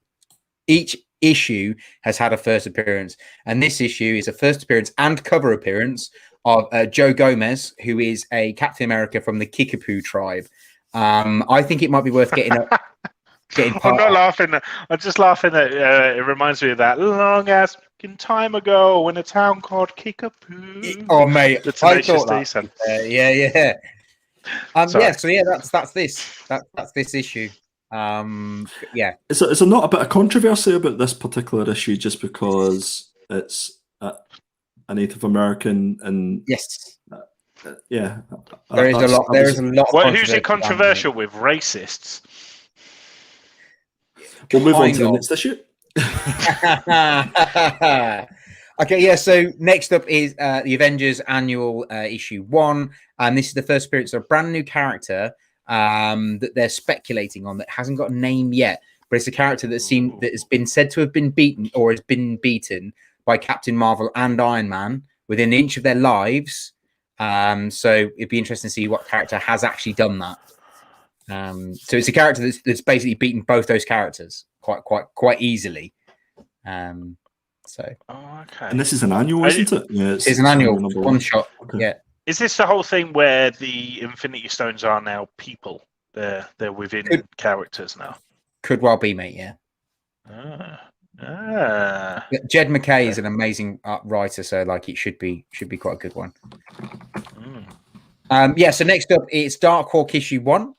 issue has had a first appearance, and this issue is a first appearance and cover appearance of Joe Gomez, who is a Captain America from the Kickapoo tribe. I think it might be worth getting up. I'm not laughing. I'm just laughing that it reminds me of that long ass time ago when a town called Kickapoo. Oh mate, the Tenacious D son. Yeah. So that's this issue. Yeah. Is there not a bit of controversy about this particular issue just because it's a Native American and yes, yeah, there is a lot. There is a lot. Well, who's it controversial with? Racists. We'll move on to the next issue. Okay, yeah. So next up is the Avengers Annual Issue 1, and this is the first appearance of a brand new character that they're speculating on that hasn't got a name yet, but it's a character that has been said to have been beaten or has been beaten by Captain Marvel and Iron Man within an inch of their lives. So it'd be interesting to see what character has actually done that. So it's a character that's basically beaten both those characters quite easily. Okay. And this is an annual, isn't it? Yeah, it's an annual one shot. Okay. Yeah. Is this the whole thing where the Infinity Stones are now people? They're within characters now. Could well be, mate. Yeah. Jed MacKay is an amazing writer, so like it should be quite a good one. So next up it's Dark Hawk issue 1.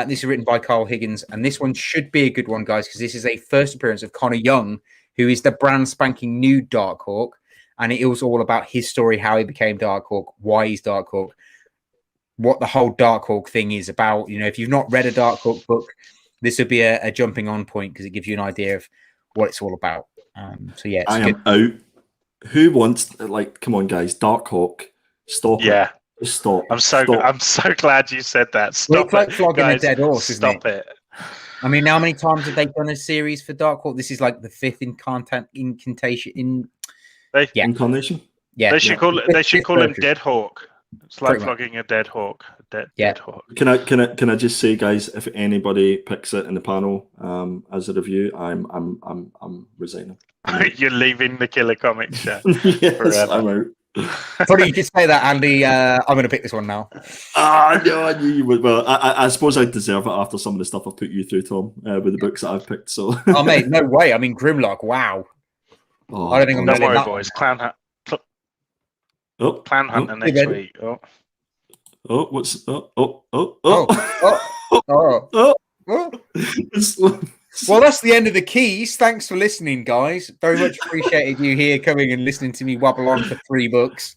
This is written by Carl Higgins, and this one should be a good one, guys, because this is a first appearance of Connor Young, who is the brand spanking new Dark Hawk. and it was all about his story, how he became Darkhawk, why he's Darkhawk, what the whole Darkhawk thing is about. You know, if you've not read a Darkhawk book, this would be a jumping on point because it gives you an idea of what it's all about. So yeah, it's good. am out. Who wants, like, come on, guys, Darkhawk, stop it. Just stop. I'm so glad you said that. Stop it's like it, flogging guys. a dead horse, isn't Stop it. I mean, how many times have they done a series for Darkhawk? This is like the 5th incarnation. Incarnation? Yeah. They should call him Dead Hawk. It's like flogging a dead hawk. Dead hawk. Can I just say, guys, if anybody picks it in the panel as a review, I'm resigning. You're leaving the Killer Comics show. Yes, forever. I'm out. Funny you just say that, Andy. I'm going to pick this one now. No, I knew you would. Well, I suppose I deserve it after some of the stuff I've put you through, Tom, with the books that I've picked. So, oh mate, no way. I mean, Grimlock. Wow. I don't think I'm. Don't worry, boys. Clan Hunter next week. What's Well, that's the end of the keys. Thanks for listening, guys. Very much appreciated you here coming and listening to me wobble on for 3 books.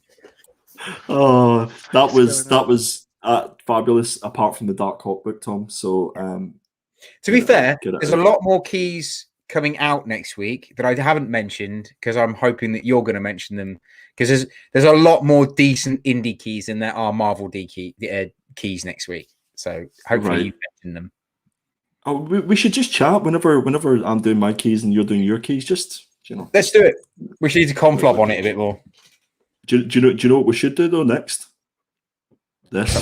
Oh, that was fabulous. Apart from the Darkhawk book, Tom. So, to be fair, there's a lot more keys coming out next week that I haven't mentioned because I'm hoping that you're going to mention them because there's a lot more decent indie keys than there are Marvel keys next week. So hopefully you mention them. Oh, we should just chat whenever I'm doing my keys and you're doing your keys. Just let's do it. We should need to conflob on it a bit more. Do you know what we should do though next? This.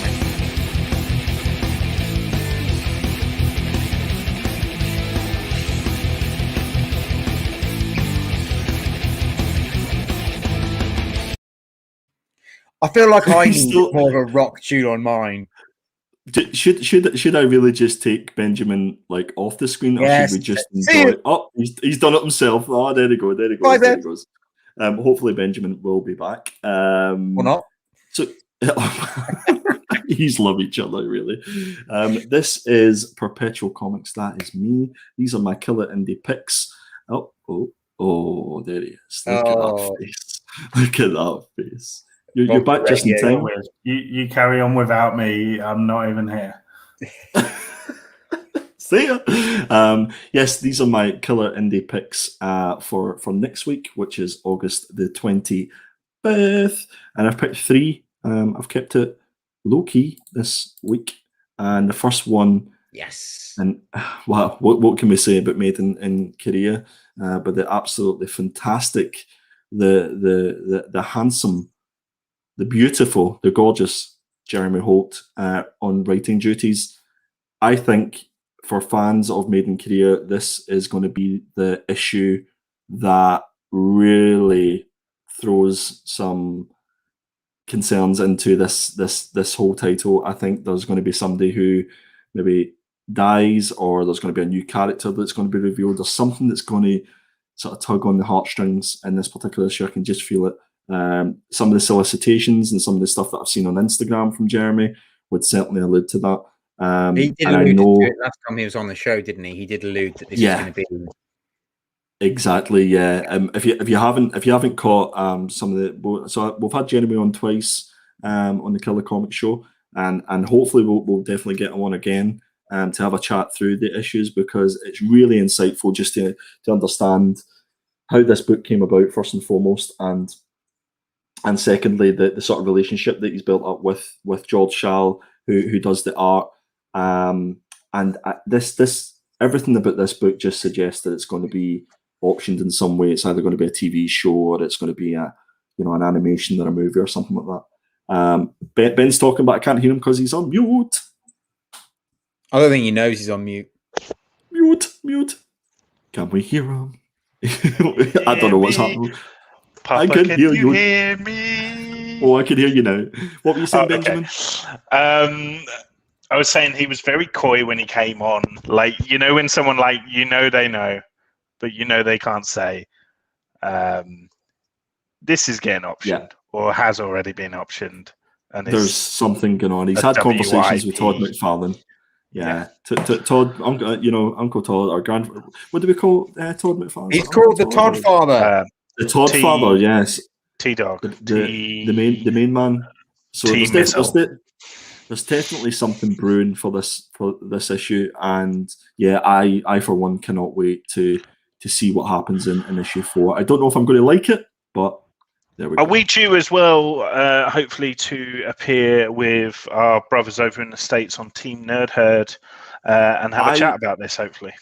I feel like I need more of a rock tune on mine. Should I really just take Benjamin like off the screen, or should we just enjoy it? Oh, he's done it himself. Oh, there he goes. Bye, there he goes. Hopefully Benjamin will be back. Or not. So he's love each other, really. This is Perpetual Comics. That is me. These are my killer indie picks. Oh, there he is. Look at that face. Look at that face. You're back just in time. You carry on without me. I'm not even here. See ya. Yes, these are my killer indie picks for next week, which is August the 25th. And I've picked 3. I've kept it low key this week. And the first one, yes. And wow, what can we say about Made in Korea? But the absolutely fantastic, the handsome, the beautiful, the gorgeous Jeremy Holt on writing duties. I think for fans of Made in Korea, this is going to be the issue that really throws some concerns into this whole title. I think there's going to be somebody who maybe dies, or there's going to be a new character that's going to be revealed, or something that's going to sort of tug on the heartstrings in this particular issue. I can just feel it. Some of the solicitations and some of the stuff that I've seen on Instagram from Jeremy would certainly allude to that. He did allude to it last time he was on the show, didn't he? He did allude that this is going to be exactly. Yeah. If you haven't caught some of the, so we've had Jeremy on twice on the Killer Comics show, and hopefully we'll definitely get him on again to have a chat through the issues, because it's really insightful just to understand how this book came about first and foremost, and secondly, the sort of relationship that he's built up with George Schall, who does the art, and this everything about this book just suggests that it's going to be optioned in some way. It's either going to be a TV show, or it's going to be an animation or a movie or something like that. Ben's talking, but I can't hear him because he's on mute. I don't think he knows he's on mute. Mute. Can we hear him? I don't know what's happening. Papa, I can hear me. Oh, I can hear you now. What were you saying, Benjamin? I was saying he was very coy when he came on. Like, when someone they know, but they can't say. This is getting optioned, or has already been optioned. And there's something going on. He's had conversations with Todd McFarlane. Yeah. Todd, Uncle Todd, or What do we call Todd McFarlane? He's called the Todd Father. The Todd Father, yes. T-Dog. The main man. So there's definitely something brewing for this issue, and yeah, I for one cannot wait to see what happens in issue 4. I don't know if I'm going to like it, but there we go. Are we due as well, hopefully, to appear with our brothers over in the States on Team Nerd Herd and have a chat about this, hopefully?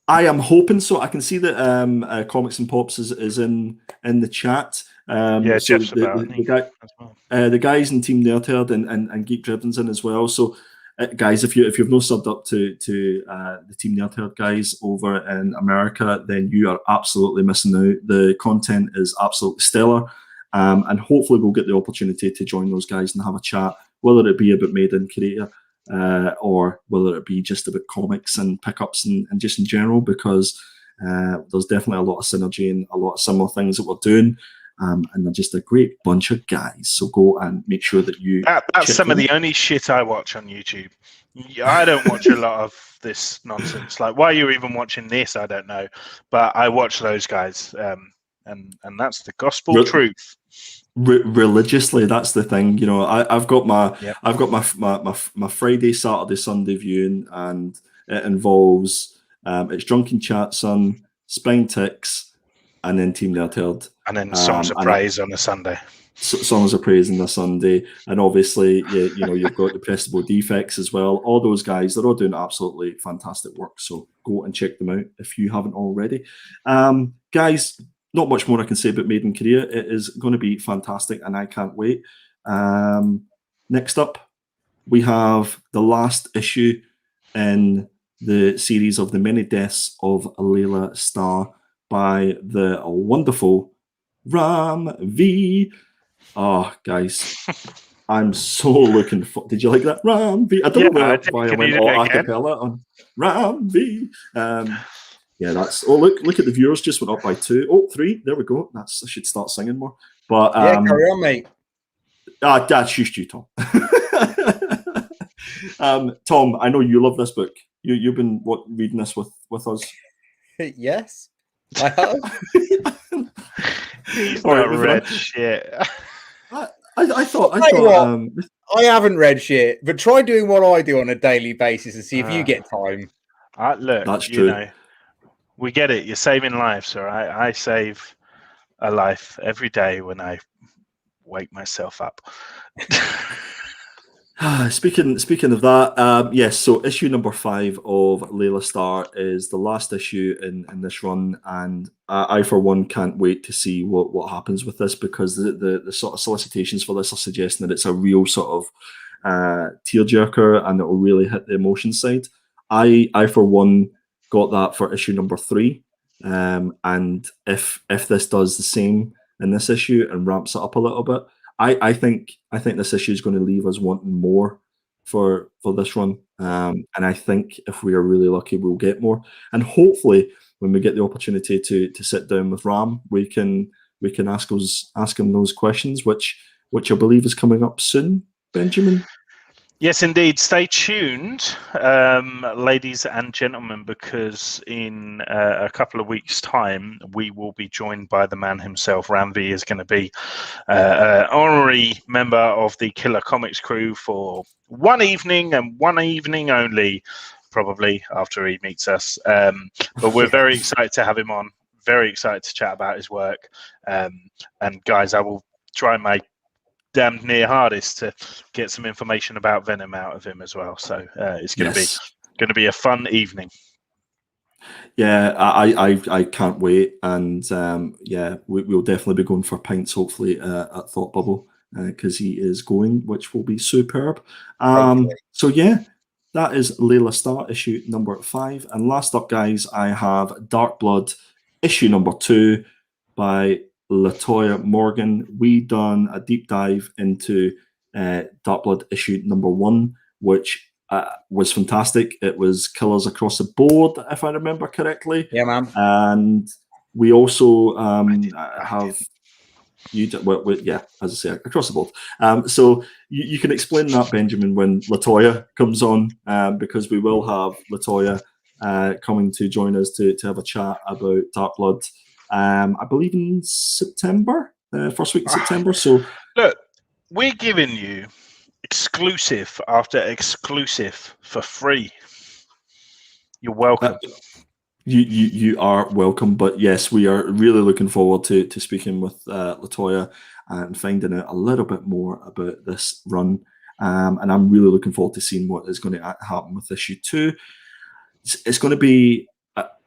I am hoping so. I can see that Comics and Pops is in the chat. Yeah, so Jeff's about the guy, as well. The guys in Team Nerd Herd and Geek Driven's in as well. So, guys, if you've not subbed up to the Team Nerd Herd guys over in America, then you are absolutely missing out. The content is absolutely stellar, and hopefully we'll get the opportunity to join those guys and have a chat, whether it be about Made in Korea. Or whether it be just about comics and pickups and just in general, because there's definitely a lot of synergy and a lot of similar things that we're doing, and they're just a great bunch of guys. So go and make sure that you. That's some of the only shit I watch on YouTube. I don't watch a lot of this nonsense. Like, why you're even watching this, I don't know, but I watch those guys, and that's the gospel truth. Religiously, that's the thing. You know, I've got my Friday, Saturday, Sunday viewing, and it involves it's Drunken Chat, Son, Spine Ticks, and then Team Nerd Herd, and then Songs of Praise on a Sunday. Songs of Praise on a Sunday, and obviously, you know, you've got the Prestable Defects as well. All those guys, they're all doing absolutely fantastic work. So go and check them out if you haven't already, guys. Not much more I can say about Made in Korea. It is going to be fantastic, and I can't wait. Next up, we have the last issue in the series of The Many Deaths of Layla Starr by the wonderful Ram V. Oh, guys, I'm so looking for. Did you like that, Ram V? I don't know why I went all a cappella on Ram V. Yeah, that's. Oh, look at the viewers just went up by 2. Oh, 3. There we go. I should start singing more. But yeah, carry on, mate. That's you, Tom. Tom, I know you love this book. You've been reading this with us. Yes, I have. He's not read shit. I thought. I haven't read shit, but try doing what I do on a daily basis and see if you get time. Look, that's true. You know, we get it. You're saving lives, all right? I save a life every day when I wake myself up. Speaking of that, yes. So issue number 5 of Layla Starr is the last issue in this run, and I for one can't wait to see what happens with this, because the sort of solicitations for this are suggesting that it's a real sort of tearjerker, and it will really hit the emotion side. I for one got that for issue number 3, and if this does the same in this issue and ramps it up a little bit, I think this issue is going to leave us wanting more for this run, and I think if we are really lucky, we'll get more. And hopefully, when we get the opportunity to sit down with Ram, we can ask him those questions, which I believe is coming up soon. Benjamin. Yes, indeed. Stay tuned, ladies and gentlemen, because in a couple of weeks' time, we will be joined by the man himself. Ramvi is going to be an honorary member of the Killer Comics crew for one evening and one evening only, probably after he meets us. But we're very excited to have him on, very excited to chat about his work. And guys, I will try my damned near hardest to get some information about Venom out of him as well. So it's going to be a fun evening. Yeah, I can't wait, and we'll definitely be going for pints hopefully at Thoughtbubble, because he is going, which will be superb. So yeah, that is Layla Starr issue number 5, and last up, guys, I have Dark Blood issue number 2 by Latoya Morgan. We done a deep dive into Dark Blood issue number 1, which was fantastic. It was killers across the board, if I remember correctly. Yeah, man. And we also have as I say, across the board. So you can explain that, Benjamin, when Latoya comes on, because we will have Latoya coming to join us to have a chat about Dark Blood. I believe in September. first week in September. So look, we're giving you exclusive after exclusive for free. You're welcome. You are welcome. But yes, we are really looking forward to speaking with Latoya and finding out a little bit more about this run. And I'm really looking forward to seeing what is going to happen with issue 2. It's going to be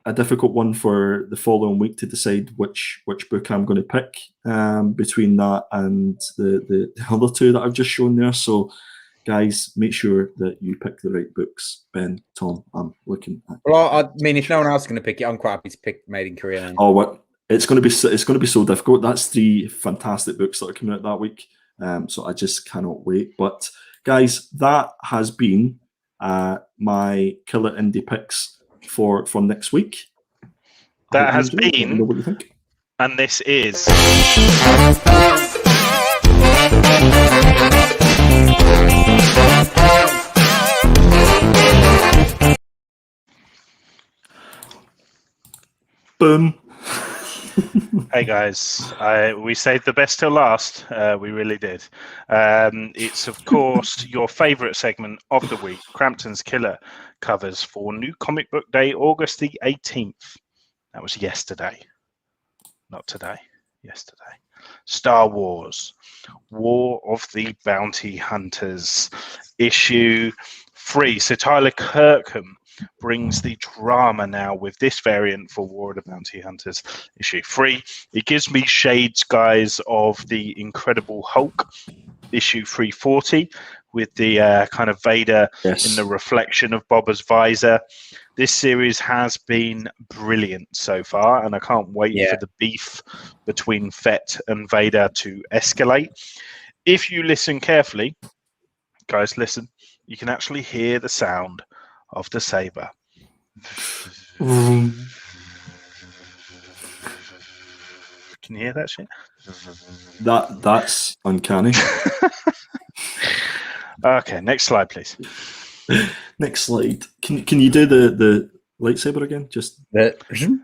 a difficult one for the following week to decide which book I'm going to pick between that and the other 2 that I've just shown there. So, guys, make sure that you pick the right books. Ben, Tom, I'm looking at. Well, I mean, if no one else is going to pick it, I'm quite happy to pick Made in Korea. Then. Oh, what? It's going to be so difficult. That's 3 fantastic books that are coming out that week. So I just cannot wait. But guys, that has been my killer indie picks for next week. That has been. Let me know what you think. And this is. Boom. Hey guys, we saved the best till last. We really did. It's of course your favourite segment of the week, Crampton's Killer Covers for New Comic Book Day, August the 18th. That was yesterday, not today. Yesterday. Star Wars, War of the Bounty Hunters, issue 3. So Tyler Kirkham brings the drama now with this variant for War of the Bounty Hunters issue 3. It gives me shades, guys, of the Incredible Hulk issue 340 with the kind of Vader in the reflection of Boba's visor. This series has been brilliant so far, and I can't wait for the beef between Fett and Vader to escalate. If you listen carefully, guys, listen, you can actually hear the sound of the saber. Can you hear that shit? That's uncanny. Okay, next slide, please. Next slide. Can you do the lightsaber again? Just there we go.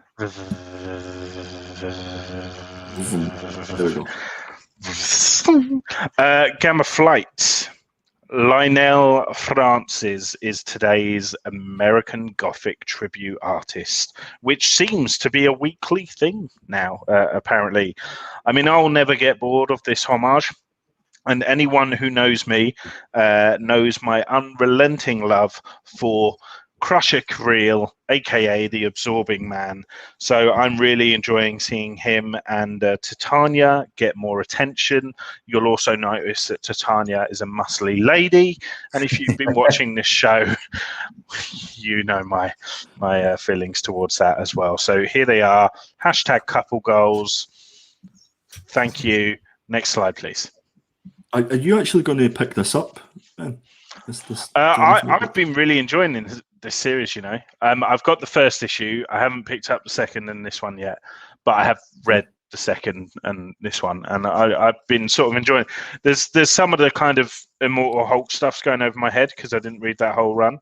Gamma Flight. Lionel Francis is today's American Gothic tribute artist, which seems to be a weekly thing now, apparently. I mean, I'll never get bored of this homage. And anyone who knows me knows my unrelenting love for Crusher Creel, aka the Absorbing Man. So I'm really enjoying seeing him and Titania get more attention. You'll also notice that Titania is a muscly lady, and if you've been watching this show, you know my feelings towards that as well. So here they are. Hashtag couple goals. Thank you. Next slide, please. Are you actually going to pick this up, Ben? I've been really enjoying this series, you know. I've got the first issue. I haven't picked up the second and this one yet, but I have read the second and this one, and I've been sort of enjoying it. There's some of the kind of Immortal Hulk stuff's going over my head because I didn't read that whole run,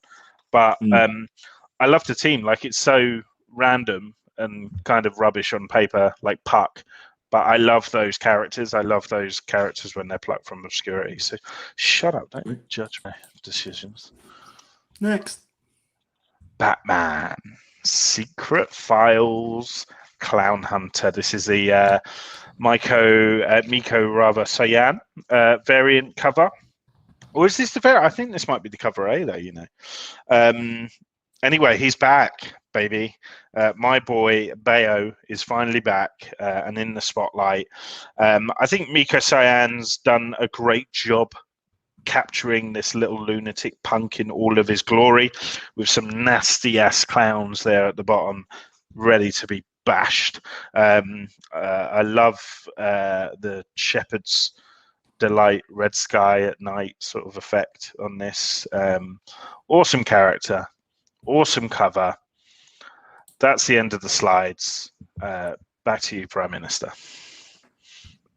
but I love the team. Like, it's so random and kind of rubbish on paper, like Puck. But I love those characters. I love those characters when they're plucked from obscurity. So shut up. Don't judge my decisions. Next. Batman. Secret Files. Clown Hunter. This is the Nico Cyan variant cover. Or is this the variant? I think this might be the cover A, though, you know. Anyway, he's back, baby. My boy Bayo is finally back and in the spotlight. I think Nico Cyan's done a great job capturing this little lunatic punk in all of his glory, with some nasty ass clowns there at the bottom, ready to be bashed. I love the Shepherd's Delight, Red Sky at Night sort of effect on this. Awesome character. Awesome cover. That's the end of the slides. Back to you, Prime Minister.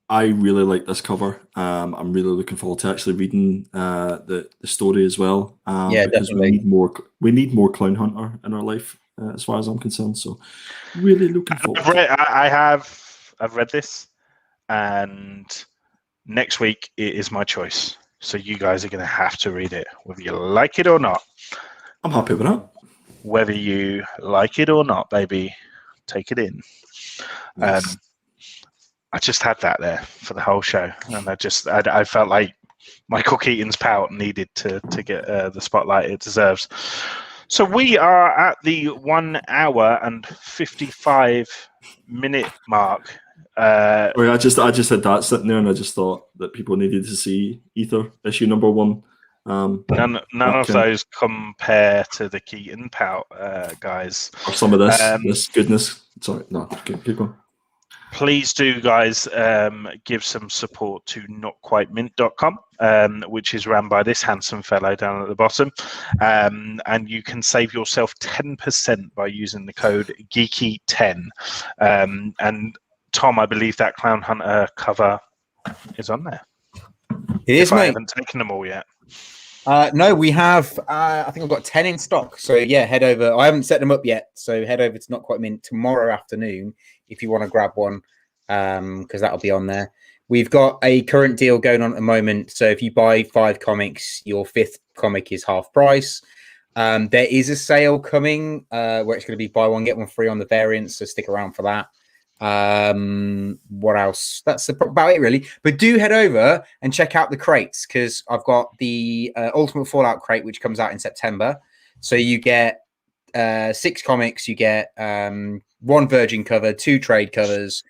I really like this cover. I'm really looking forward to actually reading the story as well. Yeah, because definitely. we need more Clown Hunter in our life, as far as I'm concerned. So, really looking forward. I've read this. and next week it is my choice. So you guys are going to have to read it, whether you like it or not. I'm happy with that. Whether you like it or not, baby, take it in. Nice. I just had that there for the whole show, and I felt like Michael Keaton's pout needed to get the spotlight it deserves. So we are at the 1 hour and 55-minute mark. Sorry, I just had that sitting there, and I just thought that people needed to see Ether issue number 1. None of those compare to the Keaton pout, guys. Or some of this goodness. Sorry, no, keep going. Please do, guys, give some support to notquitemint.com, which is run by this handsome fellow down at the bottom. And you can save yourself 10% by using the code Geeky10. And Tom, I believe that Clown Hunter cover is on there. It is, I mate. haven't taken them all yet. No, we have. I think I've got 10 in stock. So yeah, head over. I haven't set them up yet, so head over to Not Quite Mint tomorrow afternoon if you want to grab one, because that'll be on there. We've got a current deal going on at the moment. So if you buy 5 comics, your 5th comic is half price. There is a sale coming where it's going to be buy one get one free on the variants. So stick around for that. What else? That's about it, really. But do head over and check out the crates, because I've got the Ultimate Fallout crate, which comes out in September. So you get 6 comics, you get 1 Virgin cover, 2 trade covers.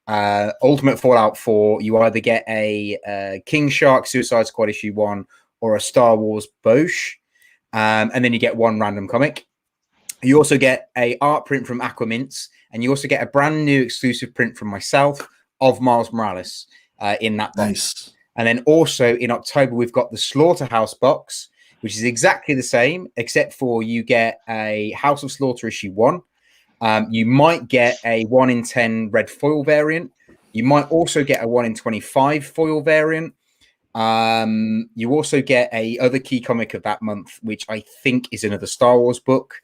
Ultimate Fallout 4, you either get a King Shark Suicide Squad issue 1 or a Star Wars Bosch, and then you get 1 random comic. You also get a art print from Aquamints, and you also get a brand new exclusive print from myself of Miles Morales in that box. Nice. And then also in October, we've got the Slaughterhouse box, which is exactly the same, except for you get a House of Slaughter issue 1. You might get a 1 in 10 red foil variant. You might also get a 1 in 25 foil variant. You also get a other key comic of that month, which I think is another Star Wars book.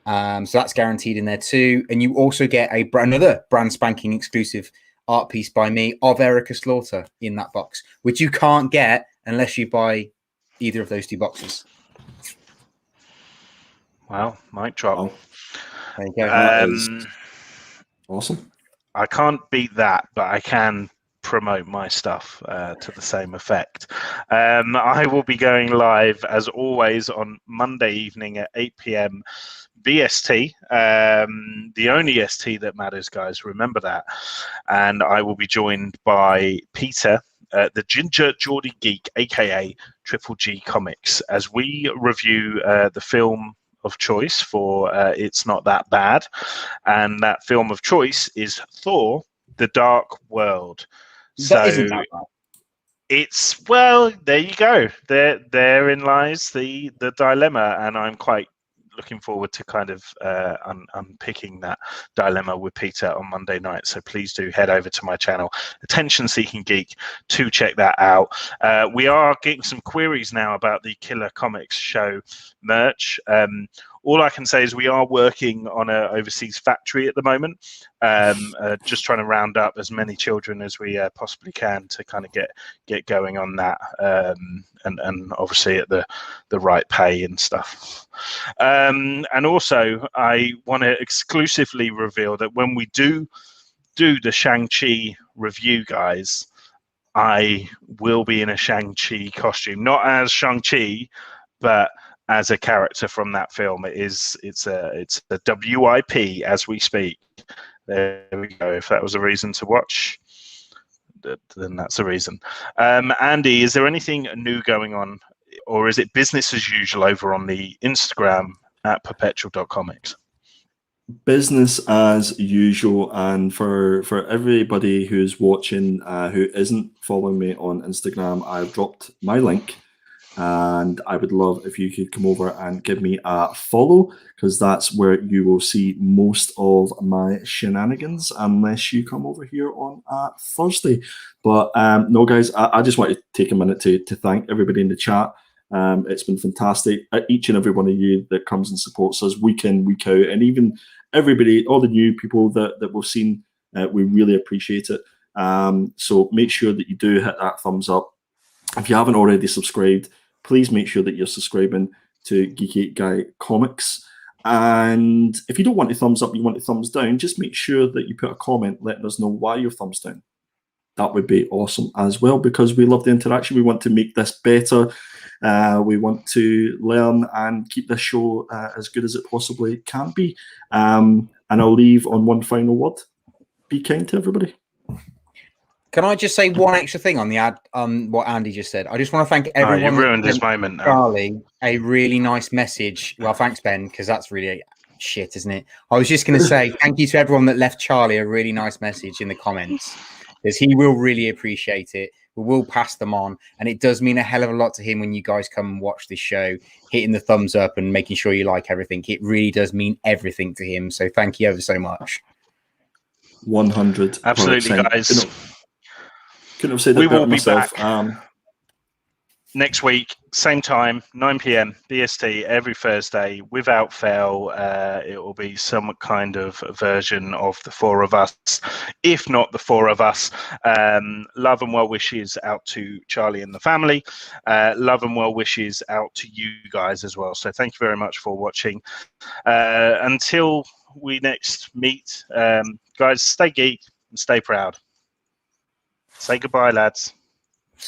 So that's guaranteed in there too. And you also get another brand spanking exclusive art piece by me of Erica Slaughter in that box, which you can't get unless you buy either of those 2 boxes. Wow, mic drop. Wow. There you go. Awesome. I can't beat that, but I can promote my stuff to the same effect. I will be going live, as always, on Monday evening at 8 p.m. BST, the only ST that matters, guys. Remember that. And I will be joined by Peter, the Ginger Geordie Geek, aka Triple G Comics, as we review the film of choice for It's Not That Bad. And that film of choice is Thor: The Dark World. That isn't that bad. It's, well, there you go. Therein lies the dilemma, and I'm quite looking forward to kind of unpicking that dilemma with Peter on Monday night. So please do head over to my channel, Attention Seeking Geek, to check that out. We are getting some queries now about the Killer Comics show merch. All I can say is we are working on an overseas factory at the moment, just trying to round up as many children as we possibly can to kind of get going on that, and obviously at the right pay and stuff. And also, I want to exclusively reveal that when we do the Shang-Chi review, guys, I will be in a Shang-Chi costume, not as Shang-Chi, but as a character from that film. It's a WIP as we speak. There we go. If that was a reason to watch, then that's a reason. Andy, is there anything new going on, or is it business as usual over on the Instagram at perpetual.comics? Business as usual. And for everybody who's watching who isn't following me on Instagram, I've dropped my link, and I would love if you could come over and give me a follow, because that's where you will see most of my shenanigans, unless you come over here on Thursday. But no, guys, I just want to take a minute to thank everybody in the chat. It's been fantastic. Each and every one of you that comes and supports us week in, week out, and even everybody, all the new people that we've seen, we really appreciate it. So make sure that you do hit that thumbs up. If you haven't already subscribed, please make sure that you're subscribing to Geeky Guy Comics. And if you don't want a thumbs up, you want a thumbs down, just make sure that you put a comment letting us know why you're thumbs down. That would be awesome as well, because we love the interaction. We want to make this better. We want to learn and keep this show as good as it possibly can be. And I'll leave on one final word. Be kind to everybody. Can I just say one extra thing on the ad on what Andy just said? I just want to thank everyone. You ruined this moment now. Charlie, a really nice message. Well, thanks, Ben, because that's really shit, isn't it? I was just going to say thank you to everyone that left Charlie a really nice message in the comments, because he will really appreciate it. We will pass them on, and it does mean a hell of a lot to him when you guys come and watch this show, hitting the thumbs up and making sure you like everything. It really does mean everything to him. So thank you ever so much. 100%. Absolutely, guys. Couldn't have said We it better will be myself. back next week, same time, 9 p.m. BST every Thursday, without fail. It will be some kind of version of the four of us, if not the four of us. Love and well wishes out to Charlie and the family. Love and well wishes out to you guys as well. So thank you very much for watching. Until we next meet, guys, stay geek and stay proud. Say goodbye, lads.